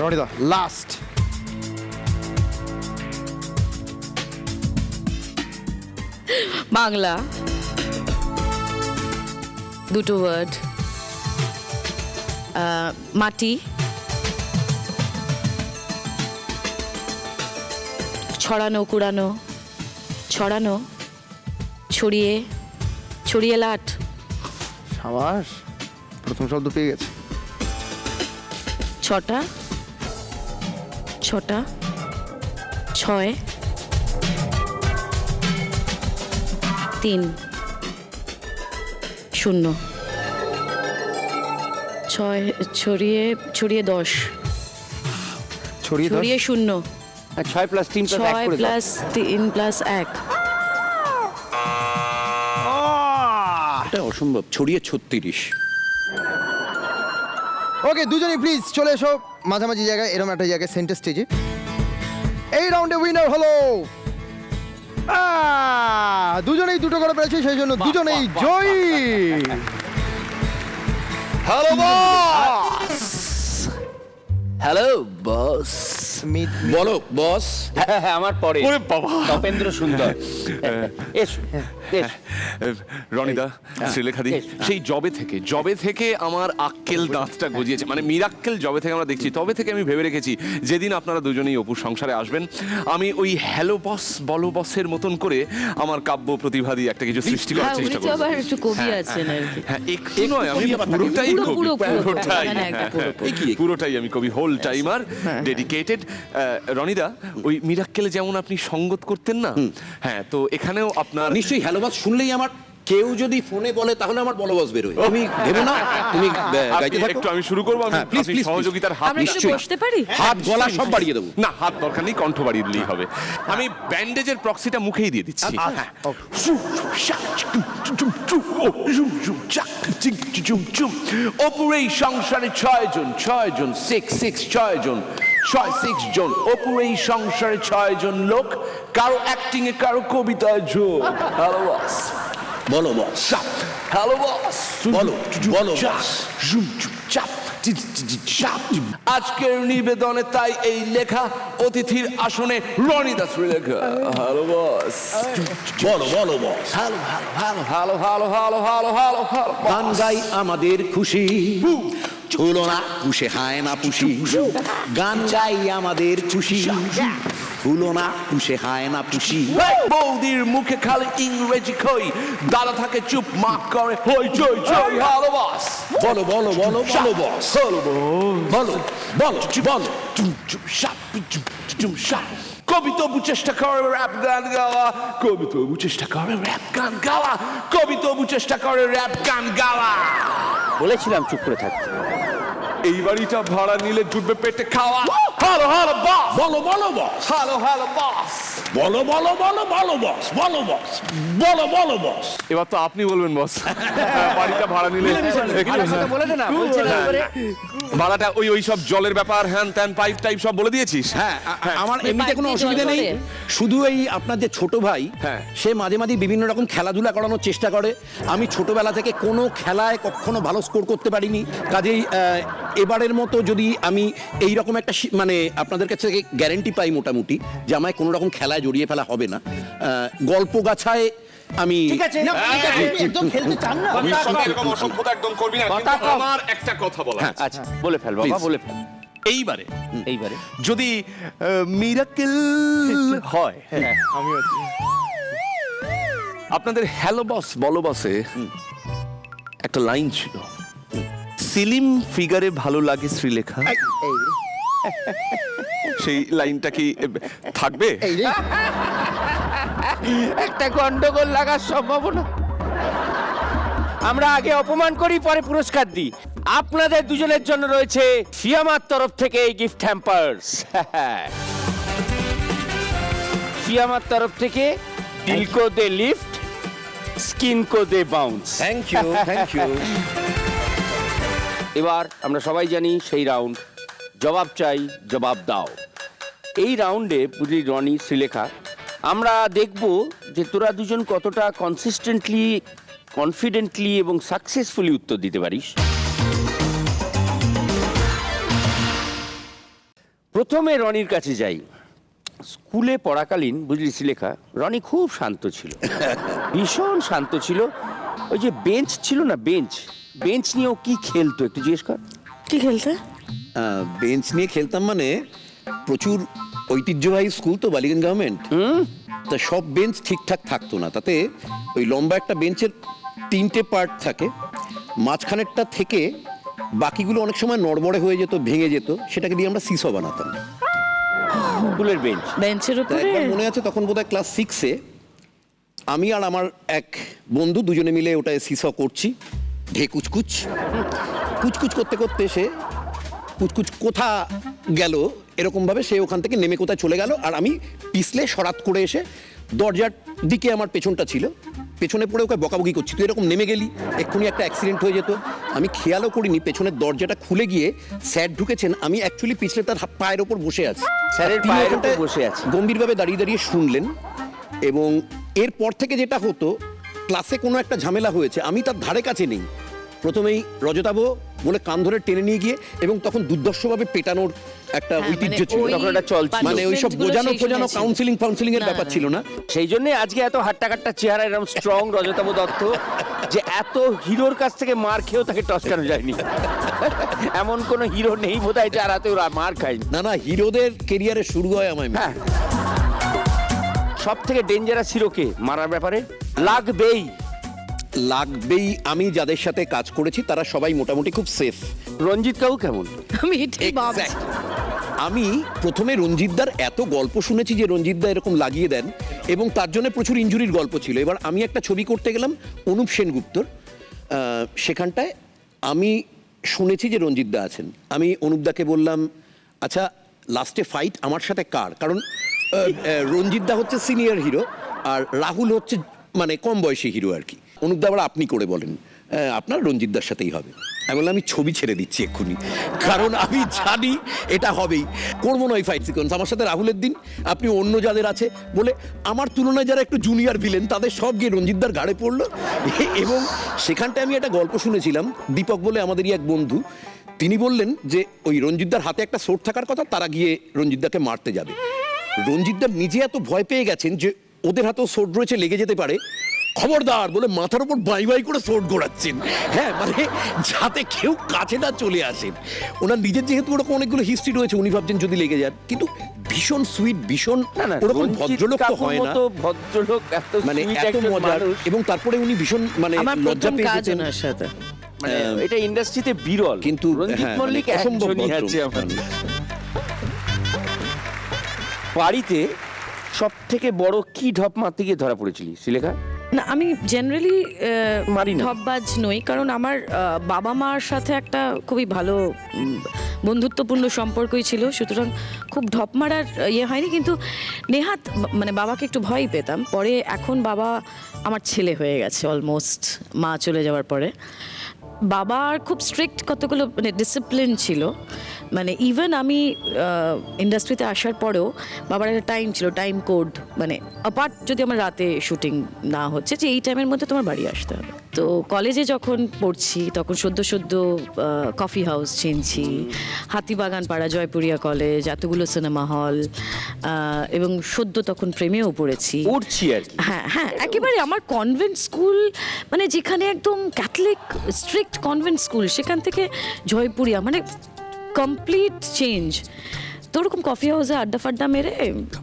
Speaker 7: রনিদা লাস্ট।
Speaker 8: বাংলা, দুটো ওয়ার্ড, মাটি, ছড়ানো কুড়ানো, ছড়ানো, ছড়িয়ে, ছড়িয়ে লাট,
Speaker 7: সাবাস, প্রথম শব্দ পেয়ে গেছে।
Speaker 8: ছটা, ছটা, ছয়, 3, 0, 6, ছড়িয়ে ছড়িয়ে 10,
Speaker 7: ছড়িয়ে
Speaker 8: ছড়িয়ে 0,
Speaker 3: 6 + 3 + 1
Speaker 8: 6
Speaker 3: করে দাও।
Speaker 8: + 3 + 1,
Speaker 4: এটা অসম্ভব। ছড়িয়ে 36।
Speaker 7: ওকে, দুজনেই প্লিজ চলে এসো মাঝামাঝি জায়গায়, এরকম একটা জায়গায় সেন্টার স্টেজে। এই রাউন্ডে উইনার হলো দুজনেই দুটো করে পেরেছে, সেই জন্য দুজনেই জয়ী।
Speaker 1: Hello boss, hello boss.
Speaker 4: বলো বস।
Speaker 3: হ্যাঁ, আমার পরে
Speaker 1: ওরে বাবা,
Speaker 3: তপেন্দ্র সুন্দর। এসো, এসো।
Speaker 1: রনিদা, শ্রীলেখাদি, সেই জবে থেকে আমার আক্কেল দাঁতটা গজিয়েছে, মানে মিরাক্কেল জবে থেকে আমরা দেখছি, তবে থেকে আমি ভেবে রেখেছি যেদিন আপনারা দুজনেই অপুর সংসারে আসবেন, আমি ওই হ্যালো বস বলো বসের মতন করে আমার কাব্য প্রতিভা দিয়ে একটা কিছু সৃষ্টি করার
Speaker 8: হ্যাঁ, উনি
Speaker 1: চেষ্টা
Speaker 8: তো
Speaker 1: করব।
Speaker 8: আবার একটু কবি আছেন আর কি।
Speaker 1: হ্যাঁ, একটু নয়, আমি
Speaker 4: আবার
Speaker 1: পুরোটাই
Speaker 8: পুরো,
Speaker 1: কবি,
Speaker 8: পুরো, পুরো,
Speaker 1: পুরোটাই,
Speaker 8: মানে একটা
Speaker 1: হ্যাঁ,
Speaker 8: পুরো,
Speaker 1: হ্যাঁ,
Speaker 8: পুরো।
Speaker 1: পুরোটাই আমি কবি, হোল টাইমার, ডেডিকেটেড। রনিদা, ওই মিরাক্কেলে যেমন আপনি সঙ্গত করতেন না, হ্যাঁ, তো এখানেও আপনার
Speaker 4: নিশ্চয়ই হ্যালো বস শুনলেই আমার, কেউ যদি ফোনে বলে তাহলে আমার বলো বস বেরোয়। তুমি ভেবো না, তুমি গাইতে
Speaker 1: আপনি
Speaker 4: থাকো।
Speaker 1: একটু, আমি শুরু করবো,
Speaker 4: হ্যাঁ, please,
Speaker 1: আপনি
Speaker 4: please,
Speaker 1: সহযোগিতার হাত
Speaker 8: আমরা একটু
Speaker 1: নিশ্চয়ই।
Speaker 8: বসতে পারি?
Speaker 4: হাত গলা সব বাড়িয়ে দেবো।
Speaker 1: না, হাত দরকার নেই, কণ্ঠ বাড়িয়ে দিলেই হবে। আমি ব্যান্ডেজের প্রক্সিটা মুখেই দিয়ে দিচ্ছি। হ্যাঁ। অপুর এই সংসারে 6 জন, 6 জন, 6 জন। অপুর এই সংসারে 6 জন লোক, কারো অ্যাক্টিং এ, কারো কবিতায় যোগ। হ্যালো বস,
Speaker 4: বলো বস।
Speaker 1: হ্যালো বস,
Speaker 4: বলো, বলো বস।
Speaker 1: আজকের নিবেদনে তাই এই লেখা, অতিথির আসনে রনিদা শ্রীলেখা। হ্যালো বস,
Speaker 4: বলো, বলো boss.
Speaker 1: Hello hello hello hello hello hello hello hello.
Speaker 4: গান গাই আমাদের খুশি, হলো না পুষে হায় না পুষি। গান গাই আমাদের খুশি, হলো না পুষে হায় না পুষি।
Speaker 1: বৌদির মুখে খালি ইংরেজি কই, দাদা থাকে চুপ, মা করে হই চই চই। হ্যালো বস,
Speaker 4: বলো, বলো, বলো, বলো বস।
Speaker 1: হ্যালো বস,
Speaker 4: বলো, বলো, বলো।
Speaker 1: কবি তবু চেষ্টা করে র‍্যাপ গান গাওয়া, কবি তবু চেষ্টা করে র‍্যাপ গান গাওয়া, কবি তবু চেষ্টা করে র‍্যাপ গান গাওয়া।
Speaker 3: বলেছিলাম চুপ করে থাকতে।
Speaker 1: এই বাড়িটা ভাড়া নিলে জুটবে পেটে খাওয়া। হ্যালো হ্যালো বস,
Speaker 4: বলো, বলো বস।
Speaker 1: Hello hello boss.
Speaker 4: বলো, বলো, বলো, বলো বস। বলো বস, বলো, বলো বস।
Speaker 1: এবার তো আপনি বলবেন বস, বাড়িটা ভাড়া নিলে
Speaker 3: বলে দে না, বলছে না করে।
Speaker 1: ভাড়াটা ওই সব জলের ব্যাপার, হ্যান ত্যান পাইপ টাইপ সব বলে দিয়েছিস।
Speaker 4: হ্যাঁ, আমার এমনিতে কোনো
Speaker 8: বাড়িতে
Speaker 4: অসুবিধা
Speaker 8: জল
Speaker 4: নেই।
Speaker 8: পড়ে?
Speaker 4: শুধু এই আপনার যে ছোট ভাই,
Speaker 1: হ্যাঁ।
Speaker 4: সে মাঝে মাঝে বিভিন্ন রকম খেলাধুলা করানোর চেষ্টা করে। আমি ছোটবেলা থেকে কোনো খেলায় কখনো ভালো স্কোর করতে পারিনি, কাজেই এবারের মতো যদি আমি এই রকম একটা মানে আপনাদের কাছে থেকে গ্যারেন্টি পাই মোটামুটি যে আমায় কোনো রকম খেলায় জড়িয়ে ফেলা হবে না। গল্প গাছায় আমি
Speaker 7: ঠিক আছে, একদম খেলতে চান না?
Speaker 1: ভবিষ্যতে এরকম অসভ্যতা একদম করবি না। কিন্তু আমার একটা কথা বলা আছে।
Speaker 3: আচ্ছা, বলে ফেল বাবা,
Speaker 1: Please.
Speaker 3: বলে ফেল।
Speaker 1: এইবারে
Speaker 3: এইবারে
Speaker 1: যদি মিরাকেল হয়,
Speaker 7: আমি আছি।
Speaker 1: আপনাদের হ্যালো বস বলো বসে একটা লাইন ছিল, সিলিম ফিগারে ভালো লাগে শ্রীলেখা। সেই লাইনটা কি থাকবে?
Speaker 7: এই রে,
Speaker 3: একটা গন্ডগোল লাগার সম্ভাবনা। আমরা আগে অপমান করি, পরে পুরস্কার দিই। আপনাদের দুজনের জন্য রয়েছে ফিয়ামার তরফ থেকে এই গিফট হ্যাম্পার্স। ফিয়ামার তরফ থেকে দিলকো দে লিফট, স্কিন কো দে বাউন্স।
Speaker 4: থ্যাংক ইউ
Speaker 3: এবার আমরা সবাই জানি সেই রাউন্ড জবাব চাই জবাব দাও। এই রাউন্ডে বুঝলি রনি, শ্রীলেখা, আমরা দেখব যে তোরা দুজন কতটা কনসিস্টেন্টলি, কনফিডেন্টলি এবং সাকসেসফুলি উত্তর দিতে পারিস। প্রথমে রনির কাছে যাই। স্কুলে পড়াকালীন বুঝলি শ্রীলেখা, রনি খুব শান্ত ছিল, ভীষণ শান্ত ছিল। ওই যে বেঞ্চ ছিল না, বেঞ্চ নিয়ে ও কি খেলতো একটু জিজ্ঞেস কর।
Speaker 5: কি খেলতে?
Speaker 4: বেঞ্চ নিয়ে খেলতাম মানে প্রচুর ঐতিহ্যবাহী স্কুল তো বালিগঞ্জ গভর্নমেন্ট, তা সব বেঞ্চ ঠিকঠাক থাকতো না। তাতে ওই লম্বা একটা বেঞ্চের 3টে পার্ট থাকে, মাঝখানেরটা থেকে বাকিগুলো অনেক সময় নড়বড়ে হয়ে যেত, ভেঙে যেত, সেটাকে দিয়ে আমরা সিসো বানাতাম।
Speaker 3: স্কুলের বেঞ্চ।
Speaker 5: বেঞ্চের
Speaker 4: তা
Speaker 5: উপরে?
Speaker 4: একবার মনে আছে তখন বোধহয় ক্লাস 6-এ আমি আর আমার এক বন্ধু দুজনে মিলে ওটায় সিসো করছি, কুচকুচ করতে করতে সে কুচকুচ কোথা গেল এরকম ভাবে সে ওখান থেকে নেমে কোথায় চলে গেল, আর আমি পিছলে সরাত করে এসে দরজার দিকে আমার পেছনটা ছিল, পেছনে পড়ে ওকে বকাবকি করছি, তুই এরকম নেমে গেলি, এক্ষুনি একটা অ্যাক্সিডেন্ট হয়ে যেত। আমি খেয়ালও করিনি পেছনের দরজাটা খুলে গিয়ে স্যার ঢুকেছেন, আমি অ্যাকচুয়ালি পিছলে তার পায়ের ওপর বসে আছি,
Speaker 3: স্যারের
Speaker 4: তিনি
Speaker 3: পায়ের উপর
Speaker 4: ওখানটায়
Speaker 3: বসে আছে।
Speaker 4: গম্ভীরভাবে দাঁড়িয়ে দাঁড়িয়ে শুনলেন। এবং এরপর থেকে যেটা হতো, ক্লাসে কোনো একটা ঝামেলা হয়েছে, আমি তার ধারে কাছে নেই, প্রথমেই রজতাভ বলে কান ধরে টেনে নিয়ে গিয়ে, এবং তখন দুর্দর্শভাবে পেটানোর একটা
Speaker 5: হ্যাঁ,
Speaker 4: ঐতিহ্য
Speaker 5: মানে
Speaker 4: ছিল,
Speaker 5: ওই
Speaker 3: তখন একটা চল ছিল।
Speaker 4: মানে ওই সব
Speaker 5: punishment
Speaker 4: বোঝানো
Speaker 5: গুলো সেই
Speaker 4: ফোজানো
Speaker 5: সময় ছিল।
Speaker 4: কাউন্সিলিং এর
Speaker 5: না,
Speaker 4: ব্যাপার
Speaker 5: না,
Speaker 4: ছিল না।
Speaker 3: সেই জন্য আজকে এত হাট্টাকাট্টা চেহারা, এরকম স্ট্রং রজতাভ দত্ত, যে এত হিরোর কাছ থেকে মার খেয়েও তাকে টসকানো যায়নি। এমন কোন হিরো নেই বোধহয় যার হাতে ওরা মার খায়নি।
Speaker 4: না, হিরোদের কেরিয়ারে শুরু হয় আমায়
Speaker 3: হ্যাঁ, সব থেকে ডেঞ্জারাস হিরোকে মারার ব্যাপারে
Speaker 4: লাগবেই। আমি যাদের সাথে কাজ করেছি তারা সবাই মোটামুটি খুব সেফ।
Speaker 3: রঞ্জিত কাকু কেমন?
Speaker 5: আমি এটাই ভাবছি।
Speaker 4: Exact. আমি প্রথমে রঞ্জিতদার এত গল্প শুনেছি যে রঞ্জিতদা এরকম লাগিয়ে দেন, এবং তার জন্য প্রচুর ইনজুরির গল্প ছিল। এবার আমি একটা ছবি করতে গেলাম অনুপ সেনগুপ্তর, সেখানটায় আমি শুনেছি যে রঞ্জিতদা আছেন। আমি অনুপদাকে বললাম, আচ্ছা লাস্টে ফাইট আমার সাথে কার? কারণ রঞ্জিতদা হচ্ছে সিনিয়র হিরো আর রাহুল হচ্ছে মানে কম বয়সী হিরো আর কি। অনুপদা আবার আপনি করে বলেন, আপনার রঞ্জিতদার সাথেই হবে। আমি বললাম আমি ছবি ছেড়ে দিচ্ছি এক্ষুনি, কারণ আমি জানি এটা হবেই, করবো না ওই ফাইট সিকোয়েন্স। আমার সাথে রাহুলের দিন আপনি অন্য যাদের আছে বলে, আমার তুলনায় যারা একটু জুনিয়র ভিলেন তাদের সব গিয়ে রঞ্জিতদার ঘাড়ে পড়লো। এবং সেখানটায় আমি একটা গল্প শুনেছিলাম, দীপক বলে আমাদেরই এক বন্ধু, তিনি বললেন যে ওই রঞ্জিতদার হাতে একটা সোট থাকার কথা, তারা গিয়ে রঞ্জিতদাকে মারতে যাবে। রঞ্জিতদার নিজে এত ভয় পেয়ে গেছেন যে ওদের হাতেও সোট রয়েছে, লেগে যেতে পারে, খবরদার বলে মাথার উপর বাই বাই করে সোট ঘোরাচ্ছেন। হ্যাঁ, মানে যাতে কেউ কাছে না চলে আসেন। ওনার নিজের যেহেতু ওরকম অনেকগুলো হিস্ট্রি রয়েছে, উনি ভাবছেন যদি লেগে যান, কিন্তু ভীষণ সুইট, ভীষণ ওরকম ভদ্রলোক তো হয় না,
Speaker 3: ভদ্রলোক এত
Speaker 4: মানে
Speaker 3: sweet
Speaker 4: এত
Speaker 3: একজন
Speaker 4: মজার।
Speaker 3: মানুষ।
Speaker 4: এবং তারপরে উনি ভীষণ মানে
Speaker 5: আমার
Speaker 4: লজ্জা
Speaker 5: প্রথম
Speaker 4: পেয়ে
Speaker 5: কাজ
Speaker 4: যেতেন।
Speaker 5: ওনার সাথে।
Speaker 3: মানে এটা ইন্ডাস্ট্রিতে বিরল,
Speaker 4: কিন্তু
Speaker 3: রঞ্জিত
Speaker 4: হ্যাঁ,
Speaker 3: মল্লিক
Speaker 4: মানে অসম্ভব
Speaker 3: একজনই
Speaker 4: ভদ্র।
Speaker 3: আছে আমার। বাড়িতে সব থেকে বড় কি ঢপ মারতে গিয়ে ধরা পড়েছিলি শ্রীলেখা?
Speaker 8: না, আমি জেনারেলি
Speaker 3: মারি না।
Speaker 8: ঢপবাজ নই, কারণ আমার বাবা মার সাথে একটা খুবই ভালো বন্ধুত্বপূর্ণ সম্পর্কই ছিল, সুতরাং খুব ঢপ মারার ইয়ে হয়নি। কিন্তু নেহাত মানে বাবাকে একটু ভয় পেতাম। পরে এখন বাবা আমার ছেলে হয়ে গেছে অলমোস্ট, মা চলে যাওয়ার পরে। বাবার খুব স্ট্রিক্ট কতগুলো মানে ডিসিপ্লিন ছিল, মানে ইভেন আমি ইন্ডাস্ট্রিতে আসার পরেও বাবার একটা টাইম ছিল, টাইম কোড, মানে অ্যাপার্ট যদি আমার রাতে শুটিং না হচ্ছে যে এই টাইমের মধ্যে তোমার বাড়ি আসতে হবে। তো কলেজে যখন পড়ছি তখন সদ্য কফি হাউস চিনছি, হাতিবাগান পাড়া, জয়পুরিয়া কলেজ, এতগুলো সিনেমা হল, এবং তখন প্রেমেও পড়েছি।
Speaker 3: উঠছি আর কি।
Speaker 8: হ্যাঁ, একেবারে আমার কনভেন্ট স্কুল, মানে যেখানে একদম ক্যাথলিক স্ট্রিক্ট কনভেন্ট স্কুল, সেখান থেকে জয়পুরিয়া, মানে কমপ্লিট চেঞ্জ। তো ওরকম কফি হাউসে আড্ডা ফাড্ডা মেরে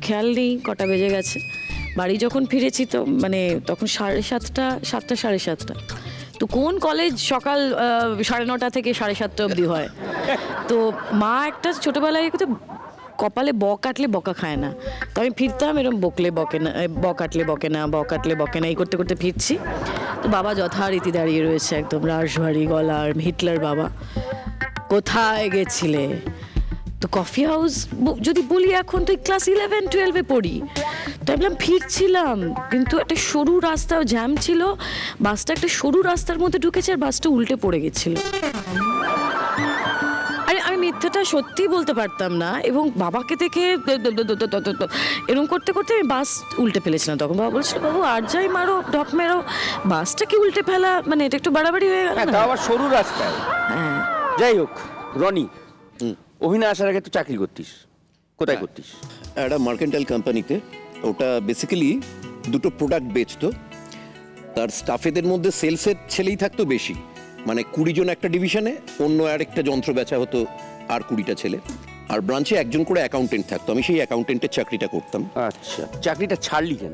Speaker 8: খেয়াল নেই কটা বেজে গেছে। বাড়ি যখন ফিরেছি তো মানে তখন 7:30 7:30। তো কোন কলেজ সকাল 9:30 থেকে 7:30 অবধি হয়। তো মা একটা ছোটোবেলায় কিন্তু কপালে কাটলে বকা খায় না, তো আমি ফিরতাম এরকম বকলে বকে না, কাটলে বকে না, কাটলে বকে না, এই করতে করতে ফিরছি। তো বাবা যথারীতি দাঁড়িয়ে রয়েছে, একদম রাশভারী গলার হিটলার বাবা, কোথায় গেছিলে? তো কফি হাউস যদি বলি, এখন তো ক্লাস 11-12-এ পড়ি, তাই বললাম ফিরছিলাম, কিন্তু একটা সরু রাস্তা জ্যাম ছিল, বাসটা একটা সরু রাস্তার মধ্যে ঢুকেছে আর বাসটা উল্টে পড়ে গেছিল। আরে আমি মিথ্যাটা সত্যি বলতে পারতাম না, এবং বাবাকে দেখে এরকম করতে করতে আমি বাস উল্টে ফেলেছিলাম। তখন বাবা বলছিল, বাবু আর যাই মারো, ঢপ মেরো, বাসটা কি উল্টে ফেলা, মানে এটা একটু বাড়াবাড়ি হয়ে গেল
Speaker 3: হ্যাঁ,
Speaker 8: না?
Speaker 3: তাও আবার সরু রাস্তায়।
Speaker 8: হ্যাঁ।
Speaker 3: যাই হোক, রনি, অভিনয় আসার আগে তো চাকরি করতিস, কোথায় করতিস?
Speaker 4: একটা মার্কেন্টাইল কোম্পানিতে। ওটা বেসিক্যালি দুটো প্রোডাক্ট বেচতো। তার স্টাফেদের মধ্যে সেলসের ছেলেই থাকতো বেশি, মানে 20 জন একটা ডিভিশনে, অন্য আরেকটা যন্ত্র বেচা হতো আর 20টা ছেলে, আর ব্রাঞ্চে একজন করে অ্যাকাউন্টেন্ট থাকতো। আমি সেই অ্যাকাউন্টেন্টের চাকরিটা করতাম।
Speaker 3: আচ্ছা, চাকরিটা ছাড়লি কেন?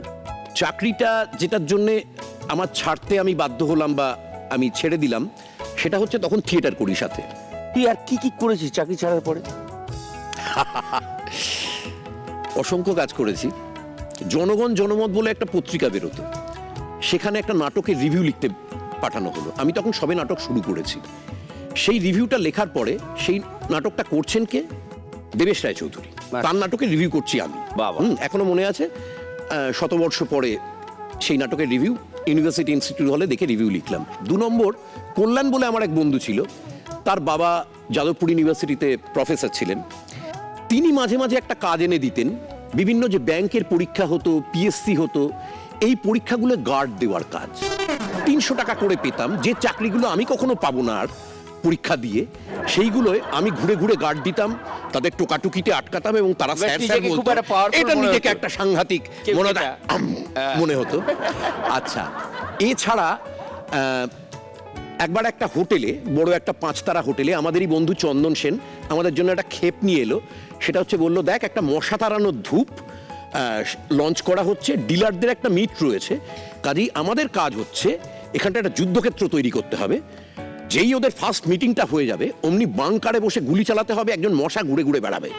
Speaker 4: চাকরিটা যেটার জন্যে আমার ছাড়তে আমি বাধ্য হলাম বা আমি ছেড়ে দিলাম, সেটা হচ্ছে তখন থিয়েটার করি সাথে।
Speaker 3: তুই আর কি কি করেছিস চাকরি ছাড়ার পরে?
Speaker 4: অসংখ্য কাজ করেছি। জনগণ জনমত বলে একটা পত্রিকা বেরোতো, সেখানে একটা নাটকের রিভিউ লিখতে পাঠানো হলো। আমি তখন সবে নাটক শুরু করেছি। সেই রিভিউটা লেখার পরে সেই নাটকটা করছেন কে? দেবেশ রায়চৌধুরী। তার নাটকের রিভিউ করছি আমি।
Speaker 3: বাবা।
Speaker 4: এখনো মনে আছে, শতবর্ষ পরে সেই নাটকের রিভিউ ইউনিভার্সিটি ইনস্টিটিউট হলে দেখে রিভিউ লিখলাম। 2 নম্বর, কল্যাণ বলে আমার এক বন্ধু ছিল, তার বাবা যাদবপুর ইউনিভার্সিটিতে প্রফেসর ছিলেন। তিনি মাঝে মাঝে একটা কাজ এনে দিতেন, বিভিন্ন যে ব্যাংকের পরীক্ষা হতো, পিএসসি হতো, এই পরীক্ষাগুলো গার্ড দেওয়ার কাজ। 300 টাকা করে পেতাম, যে চাকরিগুলো আমি কখনো পাবো না আর পরীক্ষা দিয়ে, সেইগুলোয় আমি ঘুরে ঘুরে গার্ড দিতাম, তাদের টোকাটুকিতে আটকাতাম, এবং তারা
Speaker 3: বেশ,
Speaker 4: স্যার স্যার
Speaker 3: নিজেকে খুব
Speaker 4: বলতো।
Speaker 3: একটা powerful
Speaker 4: এটা
Speaker 3: মনে
Speaker 4: নিজেকে
Speaker 3: হতো।
Speaker 4: একটা সাংঘাতিক মনে হতো, মনে হতো। আচ্ছা, এছাড়া একবার একটা হোটেলে, বড় একটা 5 তারা হোটেলে, আমাদেরই বন্ধু চন্দন সেন আমাদের জন্য একটা ক্ষেপ নিয়ে এলো। সেটা হচ্ছে, বললো, দেখ, একটা মশা তাড়ানোর ধূপ লঞ্চ করা হচ্ছে, ডিলারদের একটা মিট রয়েছে, কাজেই আমাদের কাজ হচ্ছে এখানটা একটা যুদ্ধক্ষেত্র তৈরি করতে হবে। যেই ওদের ফার্স্ট মিটিংটা হয়ে যাবে, অমনি বাংকারে বসে গুলি চালাতে হবে, একজন মশা ঘুরে ঘুরে বেড়াবে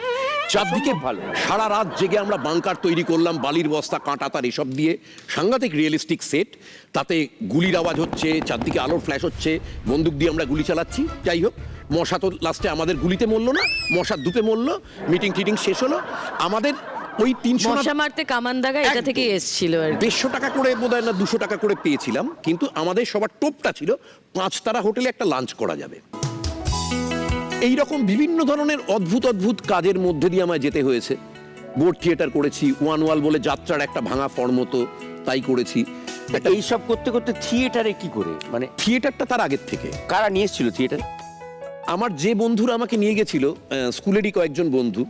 Speaker 4: চারদিকে।
Speaker 3: ভালো।
Speaker 4: সারা রাত জেগে আমরা বাংকার তৈরি করলাম, বালির বস্তা, কাঁটা তার এসব দিয়ে, সাংঘাতিক রিয়েলিস্টিক সেট। তাতে গুলির আওয়াজ হচ্ছে, চারদিকে আলোর ফ্ল্যাশ হচ্ছে, বন্দুক দিয়ে আমরা গুলি চালাচ্ছি। যাই হোক, মশা তো লাস্টে আমাদের গুলিতে মরলো না, মশার ধূপে মরলো। মিটিং টিটিং শেষ হলো। আমাদের ওই 300
Speaker 8: মশা মারতে কামান দাগা এটা
Speaker 4: একদম।
Speaker 8: থেকেই এসেছিল আর কি।
Speaker 4: 150 টাকা করে বোধহয় না 200 টাকা করে পেয়েছিলাম, কিন্তু আমাদের সবার টোপটা ছিল 5 তারা হোটেলে একটা লাঞ্চ করা যাবে। এই রকম বিভিন্ন ধরনের অদ্ভুত অদ্ভুত কাজের মধ্যে দিয়ে আমায় যেতে হয়েছে। বোর্ড থিয়েটার করেছি, ওয়ান ওয়াল বলে যাত্রার একটা ভাঙা ফর্ম হতো, তাই করেছি। একটা
Speaker 3: এইসব করতে করতে থিয়েটারে কি করে, মানে
Speaker 4: থিয়েটারটা তার আগের থেকে।
Speaker 3: কারা নিয়ে এসেছিল থিয়েটারে?
Speaker 4: আমার যে বন্ধুরা আমাকে নিয়ে গেছিল, স্কুলেরই কয়েকজন বন্ধু,